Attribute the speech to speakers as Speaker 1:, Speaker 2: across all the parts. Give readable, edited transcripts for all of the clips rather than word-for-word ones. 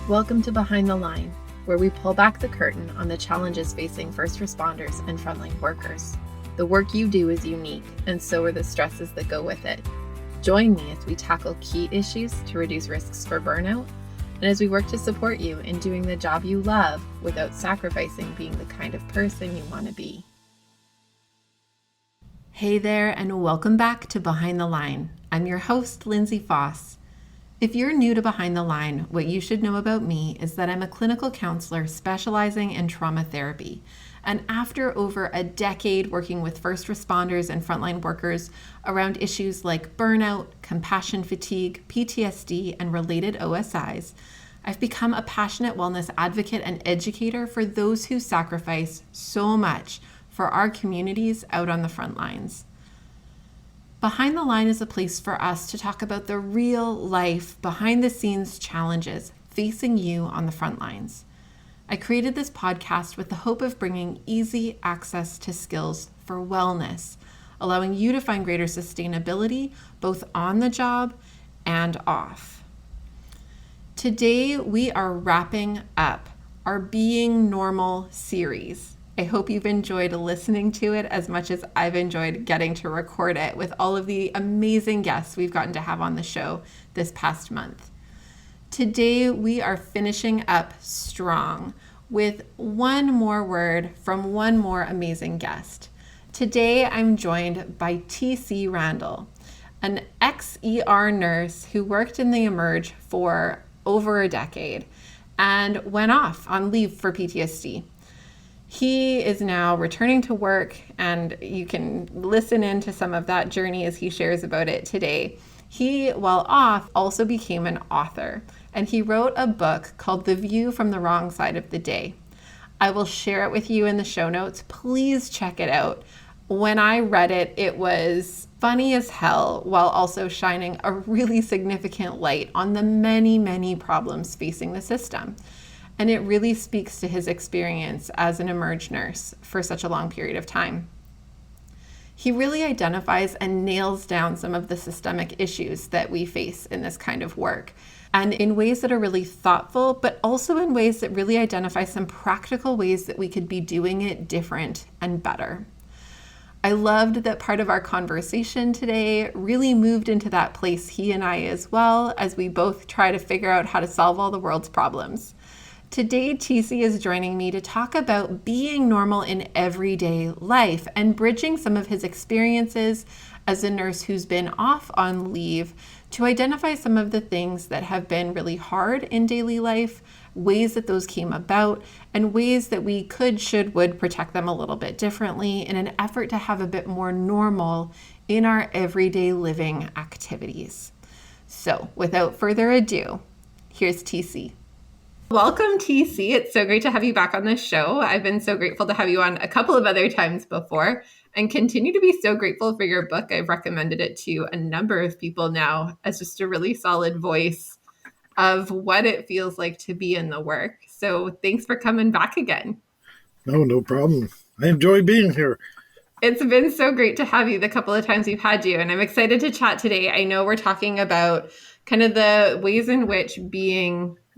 Speaker 1: Welcome to Behind the Line, where we pull back the curtain on the challenges facing first responders and frontline workers. The work you do is unique, and so are the stresses that go with it. Join me as we tackle key issues to reduce risks for burnout, and as we work to support you in doing the job you love without sacrificing being the kind of person you want to be. Hey there, and welcome back to Behind the Line. I'm your host, Lindsay Foss. If you're new to Behind the Line, what you should know about me is that I'm a clinical counselor specializing in trauma therapy. And after over a decade working with first responders and frontline workers around issues like burnout, compassion fatigue, PTSD, and related OSIs, I've become a passionate wellness advocate and educator for those who sacrifice so much for our communities out on the front lines. Behind the Line is a place for us to talk about the real life, behind the scenes challenges facing you on the front lines. I created this podcast with the hope of bringing easy access to skills for wellness, allowing you to find greater sustainability both on the job and off. Today, we are wrapping up our Being Normal series. I hope you've enjoyed listening to it as much as I've enjoyed getting to record it with all of the amazing guests we've gotten to have on the show this past month. Today, we are finishing up strong with one more word from one more amazing guest. Today, I'm joined by T.C. Randall, an ex-ER nurse who worked in the Emerge for over a decade and went off on leave for PTSD. He is now returning to work, and you can listen into some of that journey as he shares about it today. He, while off, also became an author, and he wrote a book called The View from the Wrong Side of the Day. I will share it with you in the show notes. Please check it out. When I read it, it was funny as hell, while also shining a really significant light on the many, many problems facing the system. And it really speaks to his experience as an Emerge nurse for such a long period of time. He really identifies and nails down some of the systemic issues that we face in this kind of work, and in ways that are really thoughtful, but also in ways that really identify some practical ways that we could be doing it different and better. I loved that part of our conversation today really moved into that place, he and I as well, as we both try to figure out how to solve all the world's problems. Today, TC is joining me to talk about being normal in everyday life and bridging some of his experiences as a nurse who's been off on leave to identify some of the things that have been really hard in daily life, ways that those came about, and ways that we could, should, would protect them a little bit differently in an effort to have a bit more normal in our everyday living activities. So, without further ado, here's TC. Welcome, TC. It's so great to have you back on this show. I've been so grateful to have you on a couple of other times before and continue to be so grateful for your book. I've recommended it to a number of people now as just a really solid voice of what it feels like to be in the work. So thanks for coming back again.
Speaker 2: No problem. I enjoy being here.
Speaker 1: It's been so great to have you the couple of times we've had you, and I'm excited to chat today. I know we're talking about kind of the ways in which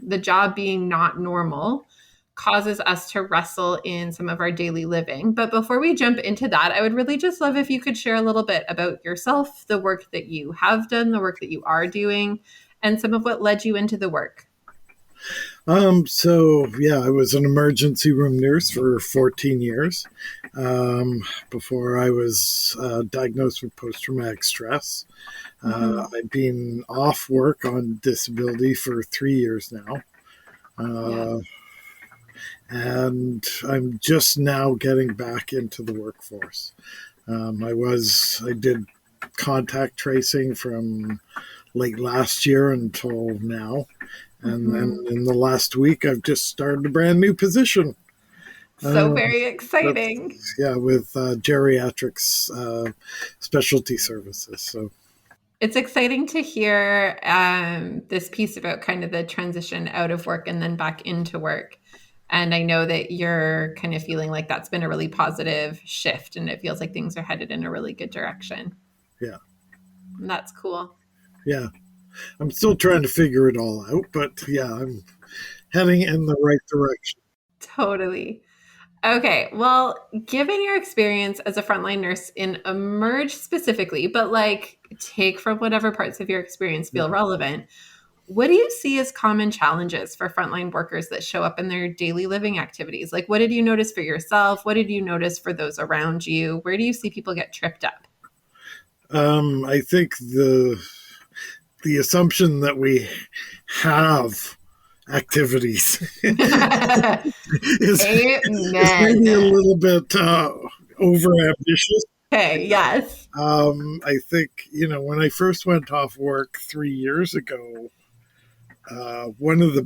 Speaker 1: the job being not normal causes us to wrestle in some of our daily living. But before we jump into that, I would really just love if you could share a little bit about yourself, the work that you have done, the work that you are doing, and some of what led you into the work.
Speaker 2: I was an emergency room nurse for 14 years before I was diagnosed with post-traumatic stress. I've been off work on disability for 3 years now. And I'm just now getting back into the workforce. I did contact tracing from late last year until now. And then in the last week, I've just started a brand new position.
Speaker 1: So very exciting.
Speaker 2: With geriatrics specialty services. So
Speaker 1: it's exciting to hear this piece about kind of the transition out of work and then back into work. And I know that you're kind of feeling like that's been a really positive shift, and it feels like things are headed in a really good direction.
Speaker 2: Yeah.
Speaker 1: And that's cool.
Speaker 2: Yeah. I'm still trying to figure it all out, but yeah, heading in the right direction.
Speaker 1: Totally. Okay, well, given your experience as a frontline nurse in Emerge specifically, but like take from whatever parts of your experience
Speaker 2: Yeah.
Speaker 1: feel relevant, what do you see as common challenges for frontline workers that show up in their daily living activities? Like, what did you notice for yourself? What did you notice for those around you? Where do you see people get tripped up?
Speaker 2: I think the assumption that we have activities is maybe a
Speaker 1: Amen.
Speaker 2: little bit over ambitious.
Speaker 1: Okay, yes.
Speaker 2: I think, when I first went off work 3 years ago, one of the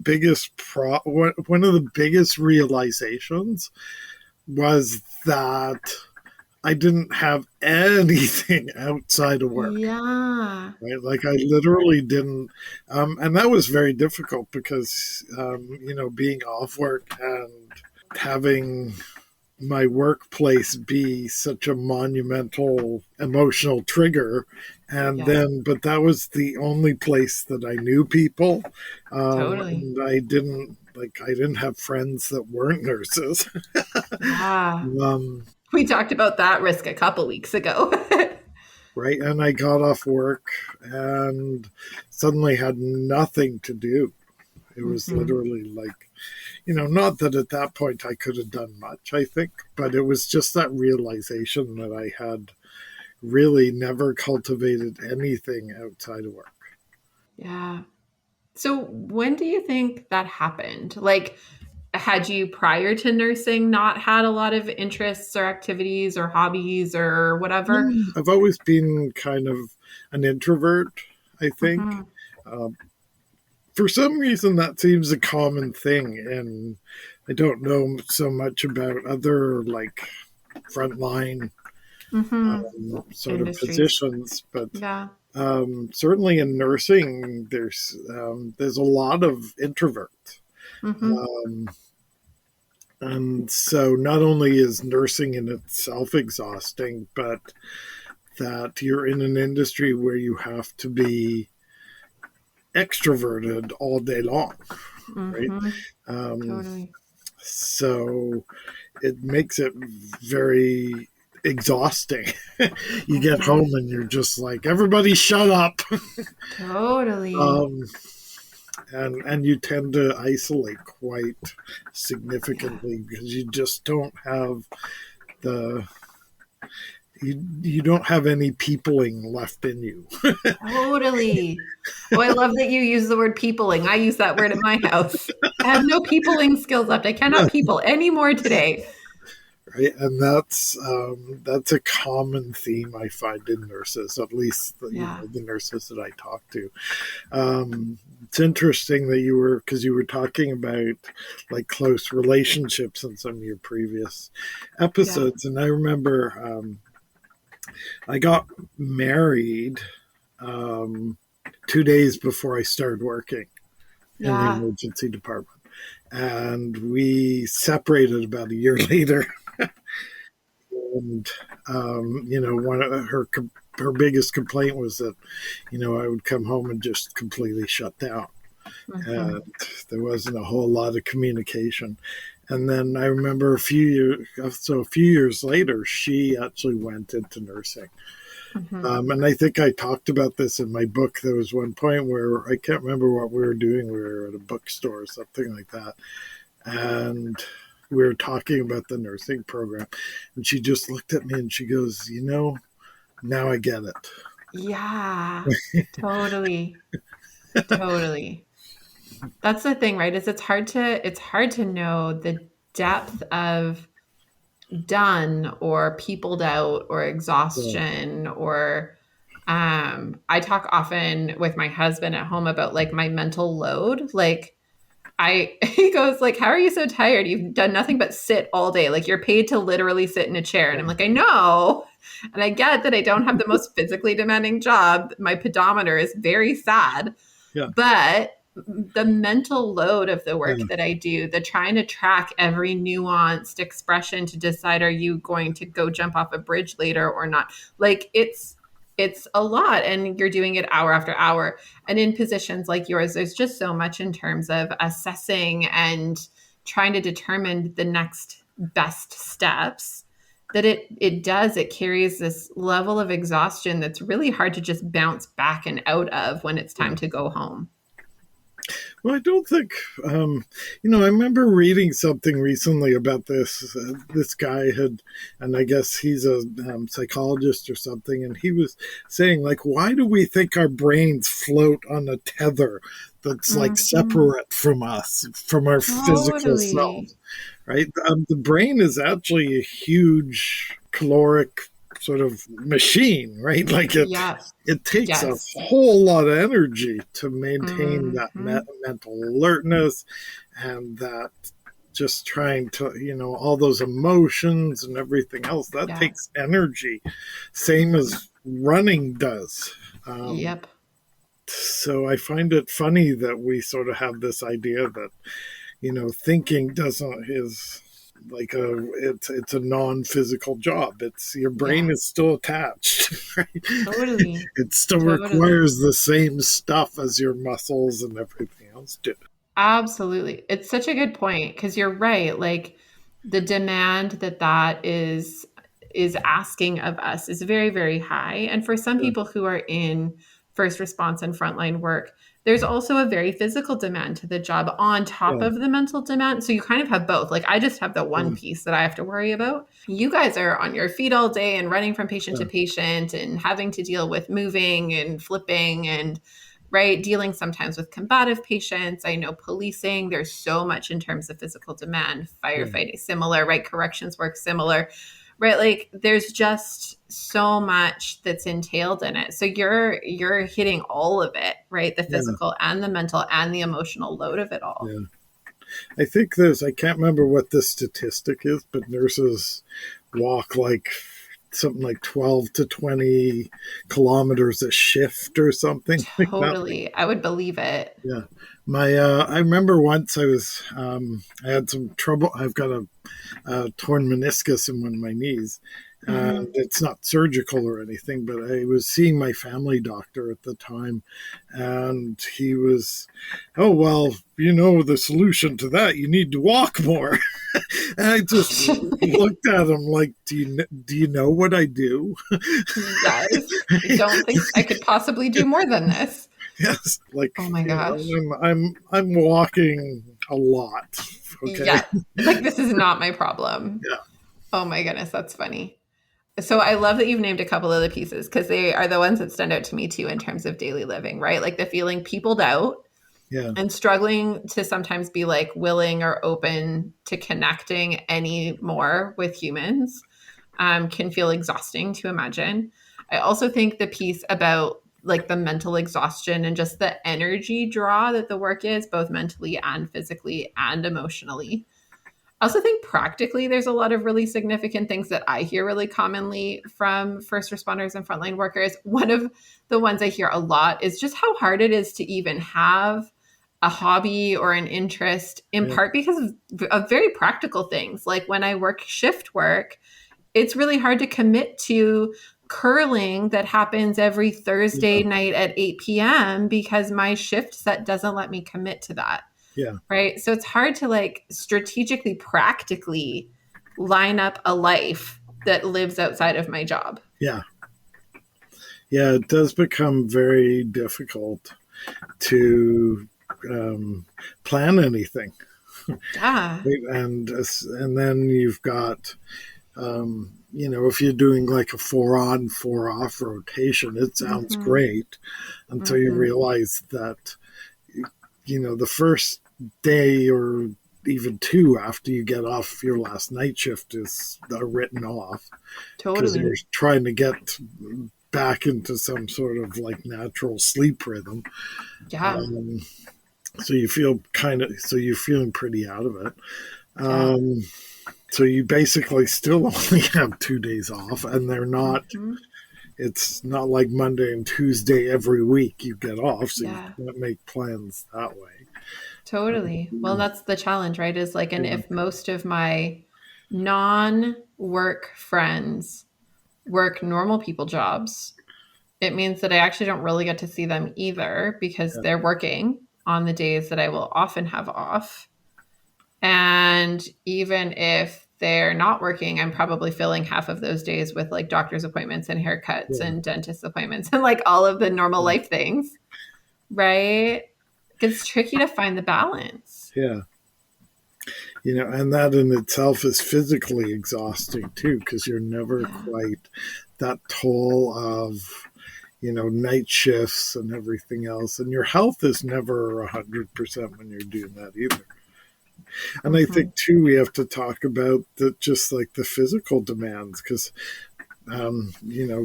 Speaker 2: biggest realizations was that I didn't have anything outside of work.
Speaker 1: Yeah.
Speaker 2: Right? Like I literally didn't, and that was very difficult because being off work and having my workplace be such a monumental emotional trigger, and
Speaker 1: Yeah,
Speaker 2: then but that was the only place that I knew people,
Speaker 1: totally.
Speaker 2: and I didn't have friends that weren't nurses.
Speaker 1: Yeah.
Speaker 2: um,
Speaker 1: We talked about that risk a couple weeks ago.
Speaker 2: right, and I got off work and suddenly had nothing to do. It was
Speaker 1: Hmm.
Speaker 2: literally like, not that at that point I could have done much, I think, but it was just that realization that I had really never cultivated anything outside of work.
Speaker 1: Yeah. So when do you think that happened? Like, had you prior to nursing not had a lot of interests or activities or hobbies or whatever?
Speaker 2: I've always been kind of an introvert, I think.
Speaker 1: Hmm.
Speaker 2: Um, for some reason, that seems a common thing, and I don't know so much about other like frontline
Speaker 1: Hmm.
Speaker 2: sort of
Speaker 1: Industries.
Speaker 2: positions, but
Speaker 1: Yeah.
Speaker 2: certainly in nursing, there's a lot of introverts.
Speaker 1: Hmm.
Speaker 2: Um, and so not only is nursing in itself exhausting, but that you're in an industry where you have to be extroverted all day long, right?
Speaker 1: Hmm.
Speaker 2: Um,
Speaker 1: Totally.
Speaker 2: so it makes it very exhausting. You get
Speaker 1: Hmm.
Speaker 2: home and you're just like, everybody shut up.
Speaker 1: Totally.
Speaker 2: um, and you tend to isolate quite
Speaker 1: Yeah.
Speaker 2: significantly because you just don't have the you don't have any peopling left in you.
Speaker 1: Totally. Oh, I love that you use the word peopling. I use that word in my house. I have no peopling skills left. I cannot people anymore today.
Speaker 2: Right, and that's a common theme I find in nurses, at least
Speaker 1: Yeah.
Speaker 2: the nurses that I talk to. It's interesting that because you were talking about like close relationships in some of your previous
Speaker 1: Yeah.
Speaker 2: episodes, and I remember I got married um, 2 days before I started working in the
Speaker 1: Yeah.
Speaker 2: emergency department, and we separated about a year later. And one of her biggest complaint was that I would come home and just completely shut down,
Speaker 1: Hmm.
Speaker 2: and there wasn't a whole lot of communication. And then I remember a few years later, she actually went into nursing.
Speaker 1: Hmm.
Speaker 2: And I think I talked about this in my book. There was one point where I can't remember what we were doing. We were at a bookstore or something like that. And we were talking about the nursing program. And she just looked at me and she goes, now I get it.
Speaker 1: Yeah. Totally. Totally. That's the thing, right? Is it's hard to know the depth of done or peopled out or
Speaker 2: So,
Speaker 1: exhaustion or I talk often with my husband at home about like my mental load. Like he goes like, how are you so tired? You've done nothing but sit all day. Like you're paid to literally sit in a chair. And I'm like, I know. And I get that I don't have the most physically demanding job. My pedometer is very sad,
Speaker 2: yeah.
Speaker 1: but the mental load of the work
Speaker 2: Yeah.
Speaker 1: that I do, the trying to track every nuanced expression to decide, are you going to go jump off a bridge later or not? Like it's a lot, and you're doing it hour after hour. And in positions like yours, there's just so much in terms of assessing and trying to determine the next best steps that it carries this level of exhaustion that's really hard to just bounce back and out of when it's time
Speaker 2: Yeah.
Speaker 1: to go home.
Speaker 2: Well, I don't think, I remember reading something recently about this. This guy had, and I guess he's a psychologist or something, and he was saying, like, why do we think our brains float on a tether that's like
Speaker 1: Mm-hmm.
Speaker 2: separate from us, from our physical
Speaker 1: Totally.
Speaker 2: selves, right? The brain is actually a huge caloric sort of machine, right? Like
Speaker 1: Yeah.
Speaker 2: it takes a
Speaker 1: Yes.
Speaker 2: whole lot of energy to maintain that
Speaker 1: Mm-hmm.
Speaker 2: mental alertness and that just trying to, all those emotions and everything else that
Speaker 1: Yeah.
Speaker 2: takes energy, same
Speaker 1: Mm-hmm.
Speaker 2: as running does. Um,
Speaker 1: Yep.
Speaker 2: so I find it funny that we sort of have this idea that thinking doesn't is like it's a non-physical job. It's your brain
Speaker 1: Yeah.
Speaker 2: is still attached, right?
Speaker 1: Totally.
Speaker 2: It still
Speaker 1: Totally.
Speaker 2: requires the same stuff as your muscles and everything else do.
Speaker 1: Absolutely. It's such a good point because you're right. Like the demand that is asking of us is very, very high. And for some
Speaker 2: Yeah,
Speaker 1: people who are in first response and frontline work, there's also a very physical demand to the job on top
Speaker 2: yeah,
Speaker 1: of the mental demand. So you kind of have both. Like I just have the one
Speaker 2: yeah,
Speaker 1: piece that I have to worry about. You guys are on your feet all day and running from patient
Speaker 2: yeah,
Speaker 1: to patient and having to deal with moving and flipping and right? Dealing sometimes with combative patients. I know policing, there's so much in terms of physical demand,
Speaker 2: yeah,
Speaker 1: firefighting, similar, right? Corrections work, similar, right? Like there's just so much that's entailed in it. So you're hitting all of it, right? The
Speaker 2: yeah,
Speaker 1: physical and the mental and the emotional load of it all.
Speaker 2: yeah. I can't remember what the statistic is, but nurses walk like something like 12 to 20 kilometers a shift or something like that.
Speaker 1: Totally. I would believe it.
Speaker 2: Yeah. I remember once I had some trouble. I've got a torn meniscus in one of my knees. And
Speaker 1: Mm-hmm.
Speaker 2: it's not surgical or anything, but I was seeing my family doctor at the time, and he was, oh, well, the solution to that, you need to walk more. And I just looked at him like, do you know what I do?
Speaker 1: Yes. I don't think I could possibly do more than this.
Speaker 2: Yes, like,
Speaker 1: Oh my gosh.
Speaker 2: I'm walking a lot. Okay.
Speaker 1: Yeah. Like this is not my problem.
Speaker 2: Yeah.
Speaker 1: Oh my goodness, that's funny. So I love that you've named a couple of the pieces because they are the ones that stand out to me too in terms of daily living, right? Like the feeling peopled out
Speaker 2: Yeah.
Speaker 1: and struggling to sometimes be like willing or open to connecting any more with humans can feel exhausting to imagine. I also think the piece about like the mental exhaustion and just the energy draw that the work is, both mentally and physically and emotionally. I also think practically there's a lot of really significant things that I hear really commonly from first responders and frontline workers. One of the ones I hear a lot is just how hard it is to even have a hobby or an interest, in
Speaker 2: Yeah.
Speaker 1: part because of very practical things. Like when I work shift work, it's really hard to commit to curling that happens every Thursday
Speaker 2: Yeah.
Speaker 1: night at 8 p.m. because my shift set doesn't let me commit to that.
Speaker 2: Yeah.
Speaker 1: Right. So it's hard to like strategically, practically line up a life that lives outside of my job.
Speaker 2: Yeah. Yeah. It does become very difficult to plan anything.
Speaker 1: Yeah.
Speaker 2: Right? And then you've got if you're doing like a 4 on 4 off rotation, it sounds
Speaker 1: Mm-hmm.
Speaker 2: great until you
Speaker 1: Mm-hmm.
Speaker 2: realize that the first day or even two after you get off your last night shift is written off because
Speaker 1: Totally.
Speaker 2: you're trying to get back into some sort of like natural sleep rhythm.
Speaker 1: Yeah.
Speaker 2: Um, so you're feeling pretty out of it.
Speaker 1: Yeah.
Speaker 2: Um, so you basically still only have 2 days off, and they're not.
Speaker 1: Mm-hmm.
Speaker 2: It's not like Monday and Tuesday every week you get off, so you
Speaker 1: Yeah.
Speaker 2: can't make plans that way.
Speaker 1: Totally. Well, that's the challenge, right? Is like, and
Speaker 2: Yeah,
Speaker 1: if most of my non work friends work normal people jobs, it means that I actually don't really get to see them either because
Speaker 2: Yeah.
Speaker 1: they're working on the days that I will often have off. And even if they're not working, I'm probably filling half of those days with like doctor's appointments and haircuts
Speaker 2: Yeah.
Speaker 1: and dentist appointments and like all of the normal life things, right? It's tricky to find the balance.
Speaker 2: Yeah. And that in itself is physically exhausting too, because you're never
Speaker 1: Yeah.
Speaker 2: quite that toll of, night shifts and everything else. And your health is never 100% when you're doing that either. And I
Speaker 1: Mm-hmm.
Speaker 2: think too, we have to talk about just like the physical demands, because,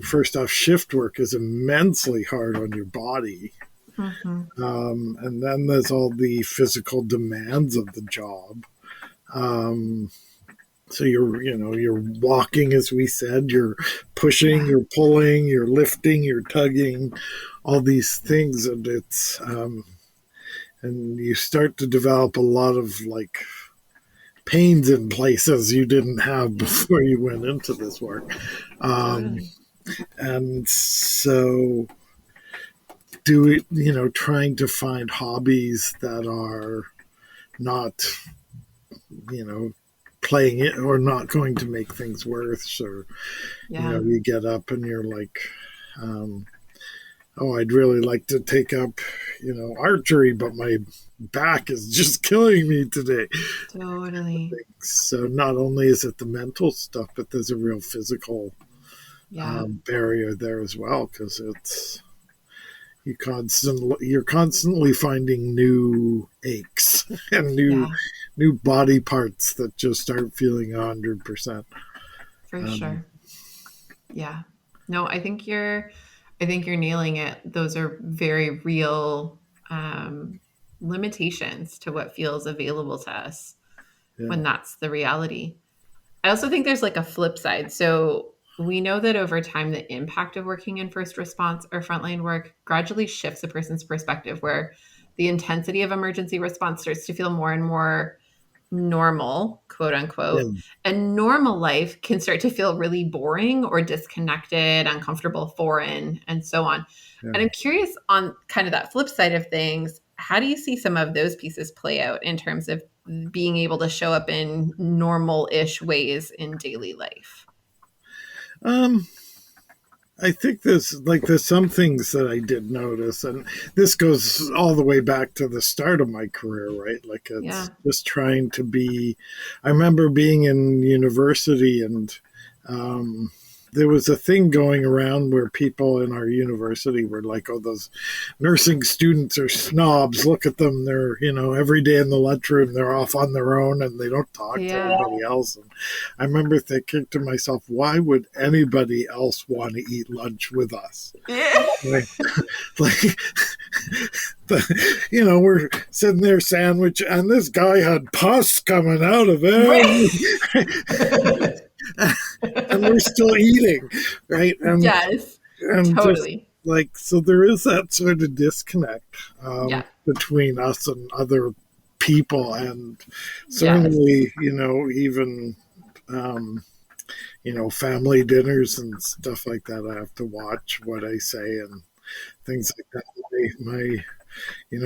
Speaker 2: first off, shift work is immensely hard on your body.
Speaker 1: Mm-hmm.
Speaker 2: And then there's all the physical demands of the job. Um, so you're walking, as we said, you're pushing,
Speaker 1: Yeah.
Speaker 2: you're pulling, you're lifting, you're tugging, all these things, and and you start to develop a lot of like pains in places you didn't have before you went into this work. Um,
Speaker 1: Totally.
Speaker 2: and so trying to find hobbies that are not, you know, playing it or not going to make things worse, or,
Speaker 1: Yeah.
Speaker 2: you get up and you're like, um, oh, I'd really like to take up, archery, but my back is just killing me today.
Speaker 1: Totally.
Speaker 2: So not only is it the mental stuff, but there's a real physical
Speaker 1: Yeah.
Speaker 2: barrier there as well, because you're constantly finding new aches and
Speaker 1: Yeah.
Speaker 2: new body parts that just aren't feeling 100%.
Speaker 1: For
Speaker 2: Um,
Speaker 1: sure. Yeah. No, I think you're nailing it. Those are very real um, limitations to what feels available to us
Speaker 2: yeah,
Speaker 1: when that's the reality. I also think there's like a flip side. So we know that over time, the impact of working in first response or frontline work gradually shifts a person's perspective, where the intensity of emergency response starts to feel more and more normal, quote
Speaker 2: yeah,
Speaker 1: unquote, and normal life can start to feel really boring or disconnected, uncomfortable, foreign, and so on.
Speaker 2: yeah.
Speaker 1: And I'm curious on kind of that flip side of things, how do you see some of those pieces play out in terms of being able to show up in normal ish ways in daily life?
Speaker 2: Um, I think there's some things that I did notice, and this goes all the way back to the start of my career, right? Like
Speaker 1: Yeah.
Speaker 2: it's just trying to be. I remember being in university, and um, there was a thing going around where people in our university were like, "Oh, those nursing students are snobs. Look at them. They're every day in the lunchroom, they're off on their own, and they don't talk to
Speaker 1: Yeah.
Speaker 2: anybody else." And I remember thinking to myself, why would anybody else want to eat lunch with us?
Speaker 1: Yeah.
Speaker 2: Like, like we're sitting there sandwich, and this guy had pus coming out of it, and we're still eating, right?
Speaker 1: Yes,
Speaker 2: And just
Speaker 1: totally.
Speaker 2: like, so there is that sort of disconnect
Speaker 1: Yeah.
Speaker 2: between us and other people, and
Speaker 1: Yes.
Speaker 2: certainly, even family dinners and stuff like that. I have to watch what I say and things like that.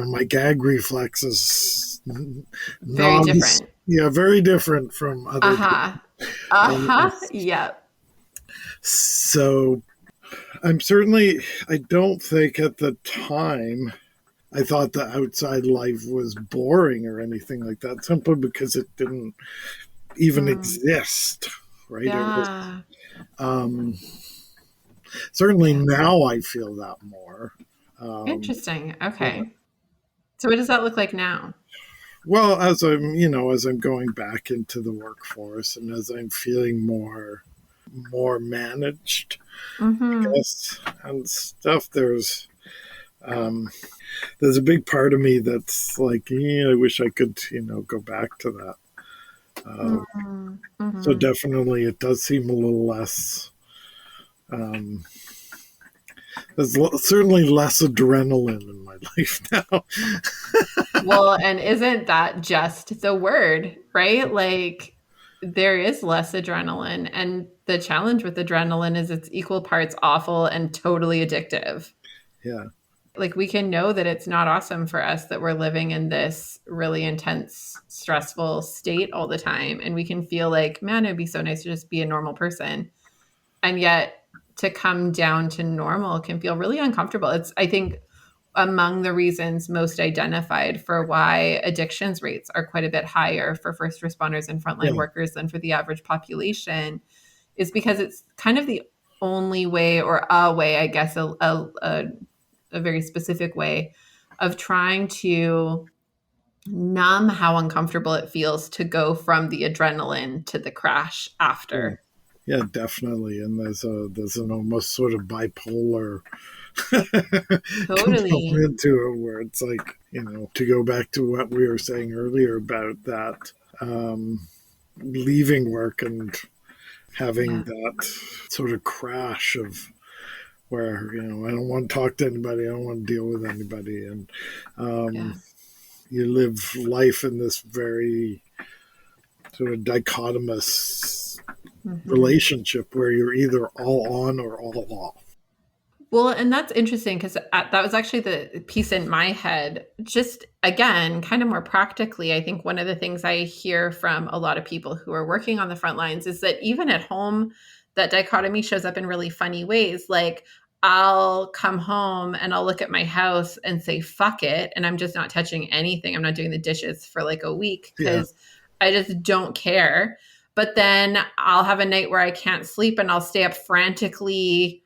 Speaker 2: My gag reflexes
Speaker 1: Very
Speaker 2: nods.
Speaker 1: different.
Speaker 2: Yeah, very different from other people.
Speaker 1: Uh-huh. Uh-huh.
Speaker 2: And
Speaker 1: Yep.
Speaker 2: so I don't think at the time I thought the outside life was boring or anything like that, simply because it didn't even
Speaker 1: Mm.
Speaker 2: exist, right? It was
Speaker 1: Yeah.
Speaker 2: um, certainly
Speaker 1: Yeah.
Speaker 2: now I feel that more. Um,
Speaker 1: Interesting.
Speaker 2: yeah.
Speaker 1: Okay. So what does that look like now?
Speaker 2: Well, as I'm going back into the workforce, and as I'm feeling more managed, I
Speaker 1: Mm-hmm.
Speaker 2: guess, and stuff, um, there's a big part of me that's like, yeah, I wish I could, go back to that. Uh,
Speaker 1: Mm-hmm.
Speaker 2: so
Speaker 1: Mm-hmm.
Speaker 2: definitely, it does seem a little less. Um, there's certainly less adrenaline in my life now.
Speaker 1: Well, and isn't that just the word, right? Like there is less adrenaline. And the challenge with adrenaline is it's equal parts awful and totally addictive.
Speaker 2: Yeah.
Speaker 1: Like we can know that it's not awesome for us that we're living in this really intense, stressful state all the time. And we can feel like, man, it'd be so nice to just be a normal person. And yet to come down to normal can feel really uncomfortable. It's, I think, among the reasons most identified for why addictions rates are quite a bit higher for first responders and frontline
Speaker 2: Yeah.
Speaker 1: workers than for the average population is because it's kind of the only way, or a way, I guess, a very specific way of trying to numb how uncomfortable it feels to go from the adrenaline to the crash
Speaker 2: Yeah.
Speaker 1: after.
Speaker 2: Yeah, definitely. And there's an almost sort of bipolar
Speaker 1: Totally.
Speaker 2: component to it where it's like, to go back to what we were saying earlier about that, leaving work and having
Speaker 1: Yeah.
Speaker 2: that sort of crash of where, I don't want to talk to anybody, I don't want to deal with anybody. And
Speaker 1: Yeah.
Speaker 2: you live life in this very sort of dichotomous
Speaker 1: Mhm.
Speaker 2: relationship where you're either all on or all off.
Speaker 1: Well, and that's interesting because that was actually the piece in my head. Just again, kind of more practically, I think one of the things I hear from a lot of people who are working on the front lines is that even at home, that dichotomy shows up in really funny ways. Like I'll come home and I'll look at my house and say, fuck it. And I'm just not touching anything. I'm not doing the dishes for like a week
Speaker 2: Yeah,
Speaker 1: because I just don't care. But then I'll have a night where I can't sleep and I'll stay up frantically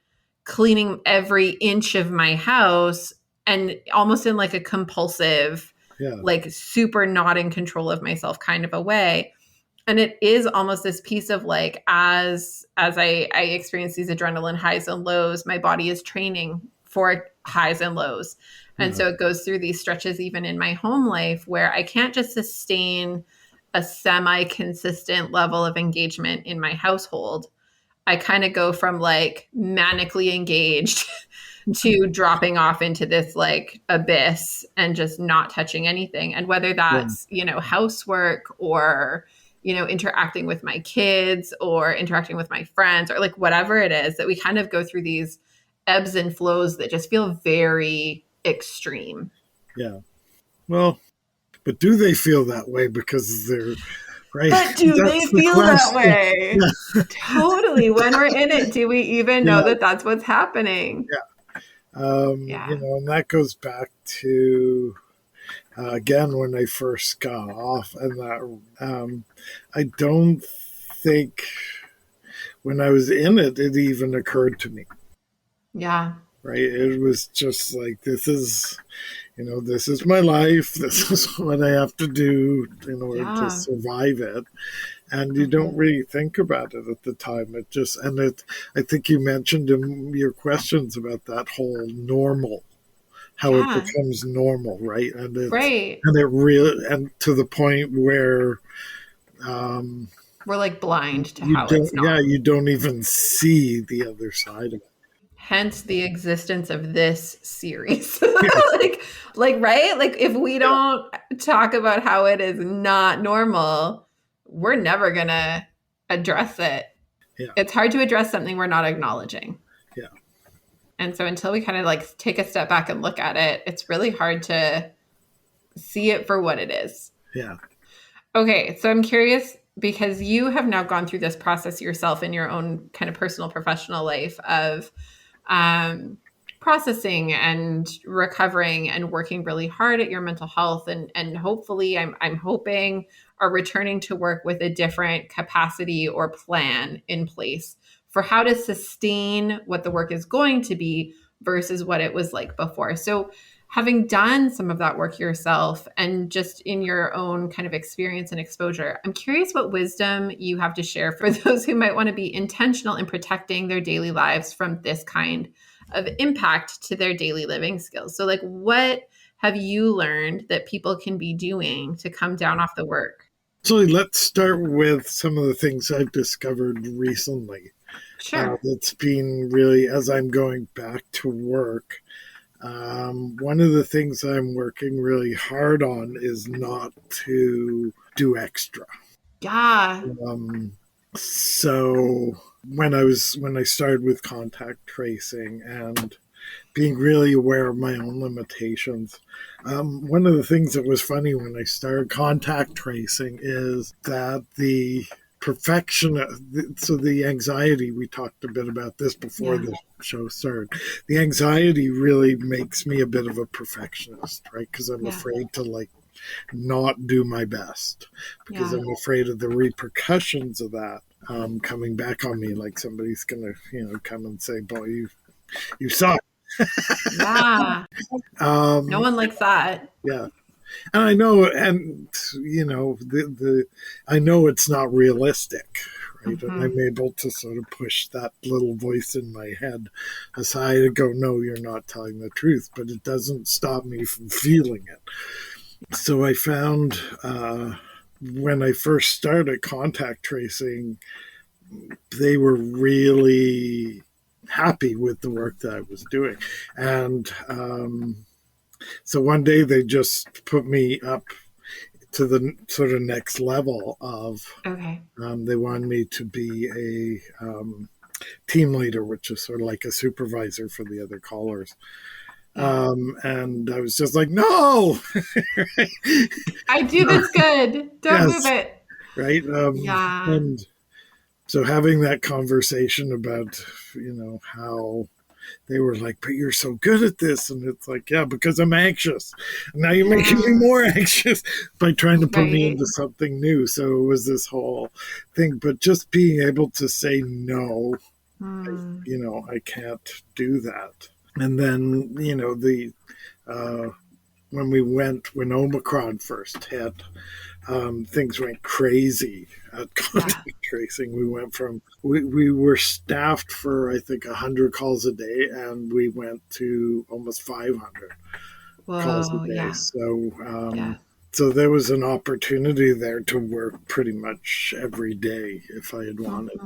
Speaker 1: cleaning every inch of my house and almost in like a compulsive,
Speaker 2: yeah,
Speaker 1: like super not in control of myself kind of a way. And it is almost this piece of like as I experience these adrenaline highs and lows, my body is training for highs and lows. And
Speaker 2: yeah,
Speaker 1: so it goes through these stretches even in my home life where I can't just sustain a semi consistent level of engagement in my household. I kind of go from like manically engaged to dropping off into this like abyss and just not touching anything. And whether
Speaker 2: yeah,
Speaker 1: that's, housework or, interacting with my kids or interacting with my friends or like whatever it is, that we kind of go through these ebbs and flows that just feel very extreme.
Speaker 2: yeah. Well, but do they feel that way because they're right?
Speaker 1: But do they
Speaker 2: That's the
Speaker 1: feel that
Speaker 2: question.
Speaker 1: way?
Speaker 2: Yeah,
Speaker 1: Totally. When we're in it, do we even know
Speaker 2: yeah,
Speaker 1: that that's what's happening?
Speaker 2: yeah.
Speaker 1: Yeah.
Speaker 2: And that goes back to again when I first got off, and that I don't think when I was in it, it even occurred to me.
Speaker 1: Yeah.
Speaker 2: Right? It was just like this is my life. This is what I have to do in order to
Speaker 1: Yeah.
Speaker 2: survive it. And you don't
Speaker 1: Mhm.
Speaker 2: really think about it at the time. It just, and it, I think you mentioned in your questions about that whole normal, how it
Speaker 1: Yeah.
Speaker 2: becomes normal, right?
Speaker 1: Right.
Speaker 2: And it really, and to the point where, um,
Speaker 1: We're like blind to
Speaker 2: you
Speaker 1: how it's not.
Speaker 2: you don't even see the other side of it.
Speaker 1: Hence the existence of this series.
Speaker 2: Yeah,
Speaker 1: like right? Like if we
Speaker 2: yeah,
Speaker 1: don't talk about how it is not normal, we're never going to address it.
Speaker 2: yeah,
Speaker 1: It's hard to address something we're not acknowledging.
Speaker 2: yeah,
Speaker 1: And so until we kind of like take a step back and look at it, it's really hard to see it for what it is.
Speaker 2: yeah,
Speaker 1: Okay, so I'm curious because you have now gone through this process yourself in your own kind of personal professional life of um, processing and recovering and working really hard at your mental health and hopefully I'm hoping are returning to work with a different capacity or plan in place for how to sustain what the work is going to be versus what it was like before. So having done some of that work yourself and just in your own kind of experience and exposure, I'm curious what wisdom you have to share for those who might want to be intentional in protecting their daily lives from this kind of impact to their daily living skills. So, like, what have you learned that people can be doing to come down off the work?
Speaker 2: So let's start with some of the things I've discovered recently.
Speaker 1: Sure.
Speaker 2: That's been really, as I'm going back to work, one of the things I'm working really hard on is not to do extra.
Speaker 1: Yeah.
Speaker 2: Um, so when I started with contact tracing and being really aware of my own limitations, one of the things that was funny when I started contact tracing is that the perfection, so the anxiety, we talked a bit about this before
Speaker 1: Yeah.
Speaker 2: the show started. The anxiety really makes me a bit of a perfectionist, right? Because I'm
Speaker 1: Yeah.
Speaker 2: afraid to like not do my best because
Speaker 1: Yeah.
Speaker 2: I'm afraid of the repercussions of that coming back on me. Like somebody's gonna, come and say, "Boy, you suck."
Speaker 1: Yeah. No
Speaker 2: Um,
Speaker 1: one likes that.
Speaker 2: yeah, and I know, and the I know it's not realistic, right? And
Speaker 1: Hmm.
Speaker 2: I'm able to sort of push that little voice in my head aside and go, "No, you're not telling the truth," but it doesn't stop me from feeling it. So I found when I first started contact tracing, they were really happy with the work that I was doing. And so one day they just put me up to the sort of next level of,
Speaker 1: Okay.
Speaker 2: they wanted me to be a team leader, which is sort of like a supervisor for the other callers.
Speaker 1: Yeah.
Speaker 2: And I was just like, no,
Speaker 1: I do this good. Don't move
Speaker 2: yes,
Speaker 1: it.
Speaker 2: right.
Speaker 1: Yeah.
Speaker 2: And so having that conversation about, how they were like, but you're so good at this. And it's like, yeah, because I'm anxious. And now you're making me
Speaker 1: Yeah.
Speaker 2: more anxious by trying to put me
Speaker 1: Right.
Speaker 2: into something new. So it was this whole thing. But just being able to say, no,
Speaker 1: Hmm.
Speaker 2: I can't do that. And then, uh, when Omicron first hit, things went crazy at
Speaker 1: Yeah.
Speaker 2: contact tracing. We were staffed for I think 100 calls a day, and we went to almost 500 calls a
Speaker 1: Whoa.
Speaker 2: day.
Speaker 1: Yeah. Yeah.
Speaker 2: So there was an opportunity there to work pretty much every day if I had wanted.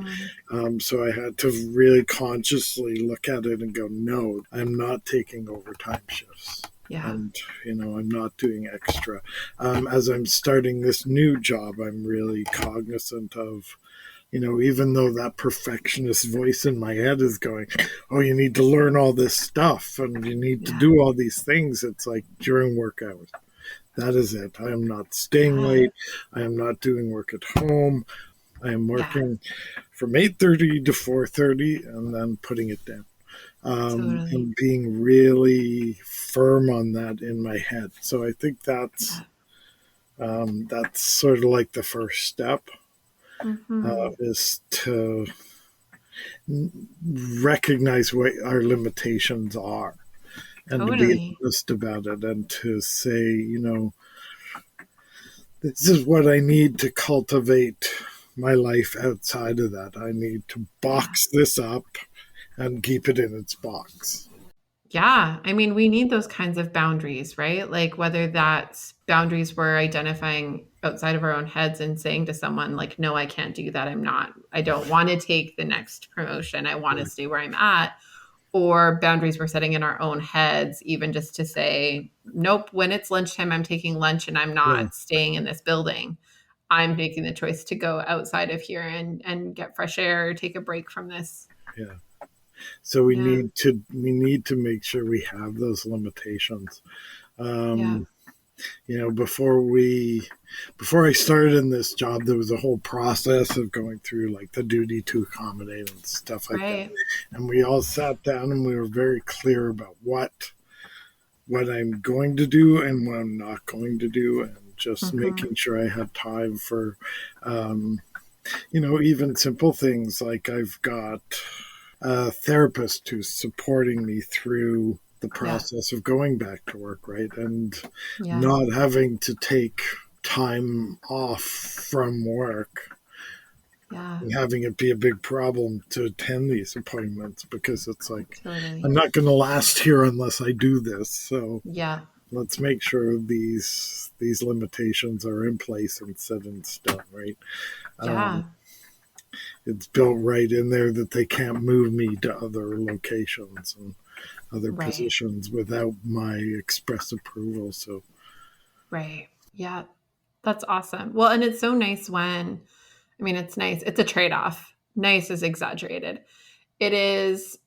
Speaker 1: Hmm.
Speaker 2: So I had to really consciously look at it and go, no, I'm not taking overtime shifts.
Speaker 1: Yeah.
Speaker 2: And, I'm not doing extra. As I'm starting this new job, I'm really cognizant of, even though that perfectionist voice in my head is going, oh, you need to learn all this stuff and you need to
Speaker 1: Yeah.
Speaker 2: do all these things. It's like during work hours. That is it. I am not staying
Speaker 1: Yeah.
Speaker 2: late. I am not doing work at home. I am
Speaker 1: Yeah.
Speaker 2: working from 8:30 to 4:30 and then putting it down.
Speaker 1: Totally.
Speaker 2: And being really firm on that in my head. So I think
Speaker 1: Yeah.
Speaker 2: that's sort of like the first step,
Speaker 1: Hmm.
Speaker 2: is to recognize what our limitations are and to be
Speaker 1: Totally.
Speaker 2: honest about it and to say, this is what I need to cultivate my life outside of that. I need to
Speaker 1: Yeah.
Speaker 2: box this up and keep it in its box.
Speaker 1: Yeah. I mean, we need those kinds of boundaries, right? Like whether that's boundaries we're identifying outside of our own heads and saying to someone, like, no, I can't do that. I don't want to take the next promotion. I want to
Speaker 2: Yeah,
Speaker 1: stay where I'm at. Or boundaries we're setting in our own heads, even just to say, nope, when it's lunchtime, I'm taking lunch and I'm
Speaker 2: yeah,
Speaker 1: not staying in this building. I'm making the choice to go outside of here and get fresh air, or take a break from this.
Speaker 2: yeah. So
Speaker 1: Yeah.
Speaker 2: we need to make sure we have those limitations.
Speaker 1: Yeah.
Speaker 2: Um, before I started in this job, there was a whole process of going through like the duty to accommodate and stuff like that.
Speaker 1: Right.
Speaker 2: And we all sat down and we were very clear about what I'm going to do and what I'm not going to do, and just
Speaker 1: Hmm.
Speaker 2: making sure I have time for, um, even simple things like I've got a therapist who's supporting me through the
Speaker 1: Yeah.
Speaker 2: process of going back to work, right? And
Speaker 1: Yeah.
Speaker 2: not having to take time off from work
Speaker 1: Yeah.
Speaker 2: and having it be a big problem to attend these appointments because it's like, I'm
Speaker 1: Totally.
Speaker 2: not going to last here unless I do this. So
Speaker 1: Yeah.
Speaker 2: let's make sure these limitations are in place and set in stone, right? Um,
Speaker 1: Yeah.
Speaker 2: it's built right in there that they can't move me to other locations and other
Speaker 1: Right.
Speaker 2: positions without my express approval. So
Speaker 1: Right. Yeah. That's awesome. Well, and it's so nice when, I mean, it's nice. It's a trade off. Nice is exaggerated. It is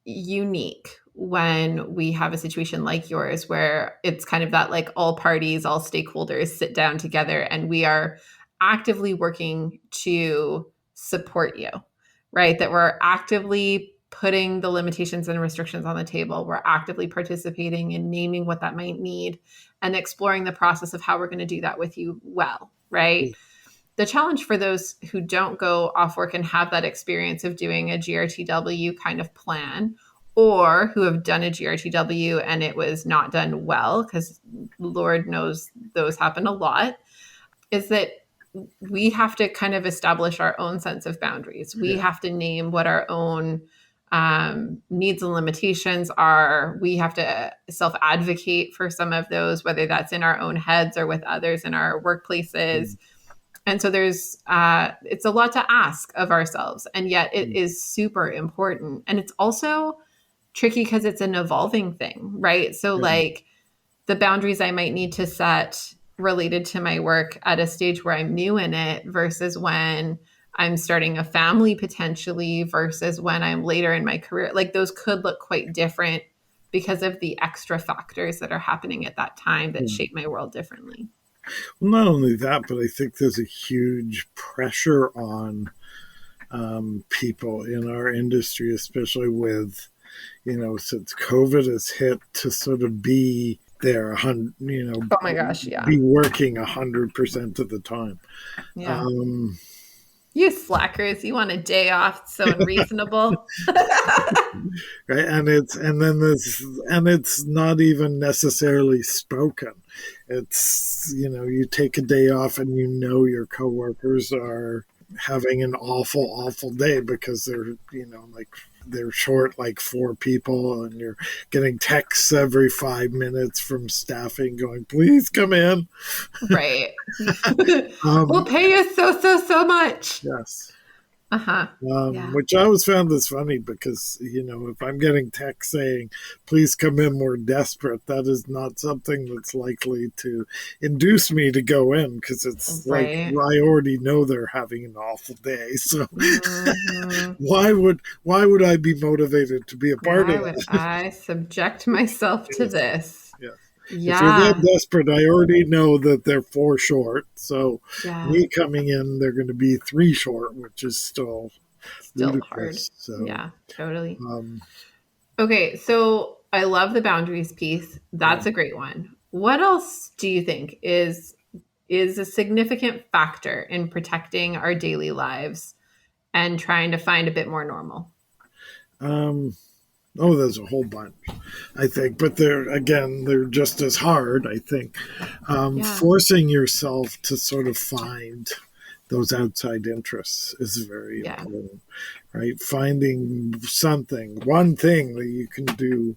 Speaker 1: unique when we have a situation like yours where it's kind of that like all parties, all stakeholders sit down together and we are actively working to support you, right? That we're actively putting the limitations and restrictions on the table. We're actively participating in naming what that might need and exploring the process of how we're going to do that with you well, right? The challenge for those who don't go off work and have that experience of doing a GRTW kind of plan, or who have done a GRTW and it was not done well, because Lord knows those happen a lot, is that we have to kind of establish our own sense of boundaries. We
Speaker 2: Yeah.
Speaker 1: have to name what our own needs and limitations are. We have to self advocate for some of those, whether that's in our own heads or with others in our workplaces. And so there's, it's a lot to ask of ourselves, and yet it is super important. And it's also tricky because it's an evolving thing, right? So like the boundaries I might need to set related to my work at a stage where I'm new in it versus when I'm starting a family potentially versus when I'm later in my career, like those could look quite different because of the extra factors that are happening at that time that shape my world differently.
Speaker 2: Well, not only that, but I think there's a huge pressure on people in our industry, especially with, since COVID has hit, to sort of be there,
Speaker 1: Oh my gosh, yeah.
Speaker 2: be working 100% of the time.
Speaker 1: Yeah. You slackers, you want a day off? It's so unreasonable.
Speaker 2: Right, and it's not even necessarily spoken. It's, you take a day off and your coworkers are having an awful day because they're, like they're short like 4 people, and you're getting texts every 5 minutes from staffing going, please come in.
Speaker 1: Right. We'll pay you so much.
Speaker 2: Yes.
Speaker 1: Yeah.
Speaker 2: Which I always found this funny because, if I'm getting text saying, please come in, we're desperate, that is not something that's likely to induce me to go in, because it's
Speaker 1: Right.
Speaker 2: like I already know they're having an awful day. So why would I be motivated to be a part
Speaker 1: Why
Speaker 2: of
Speaker 1: would
Speaker 2: that?
Speaker 1: I subject myself to this?
Speaker 2: Yeah. If you're
Speaker 1: Yeah.
Speaker 2: that desperate, I already know that they're 4 short. So
Speaker 1: Yeah.
Speaker 2: me coming in, they're going to be 3 short, which is still
Speaker 1: Still hard.
Speaker 2: ludicrous. So
Speaker 1: Yeah, totally. Okay, so I love the boundaries piece. That's a great one. What else do you think is a significant factor in protecting our daily lives and trying to find a bit more normal?
Speaker 2: There's a whole bunch, I think, but they're just as hard, I think. Forcing yourself to sort of find those outside interests is very important, right? Finding one thing that you can do.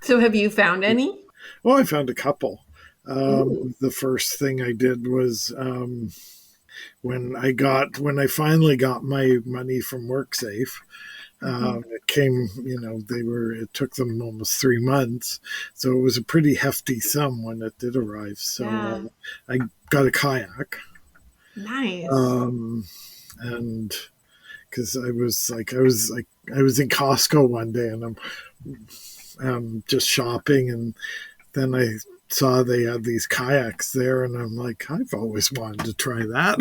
Speaker 1: So have you found any?
Speaker 2: Well, I found a couple.
Speaker 1: Ooh.
Speaker 2: The first thing I did was when I finally got my money from WorkSafe. It came, it took them almost 3 months. So it was a pretty hefty sum when it did arrive. So I got a kayak.
Speaker 1: Nice.
Speaker 2: And because I was in Costco one day, and I'm just shopping, and then I saw they had these kayaks there, and I'm like, I've always wanted to try that.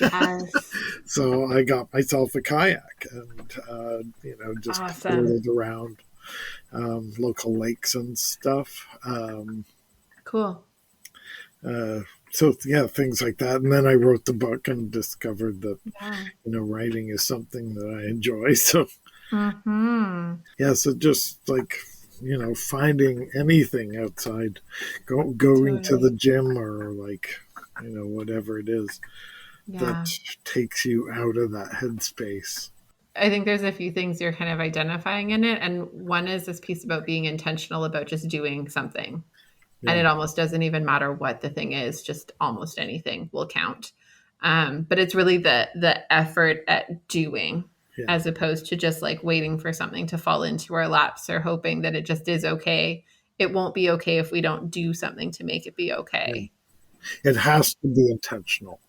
Speaker 1: Yes.
Speaker 2: So I got myself a kayak, and just floated around local lakes and stuff.
Speaker 1: Cool.
Speaker 2: So yeah, things like that. And then I wrote the book and discovered that writing is something that I enjoy. So so just like finding anything outside, going to the gym, or like whatever it is that takes you out of that headspace.
Speaker 1: I think there's a few things you're kind of identifying in it, and one is this piece about being intentional about just doing something. And it almost doesn't even matter what the thing is, just almost anything will count. But it's really the effort at doing, as opposed to just like waiting for something to fall into our laps or hoping that it just is okay. It won't be okay if we don't do something to make it be okay.
Speaker 2: It has to be intentional,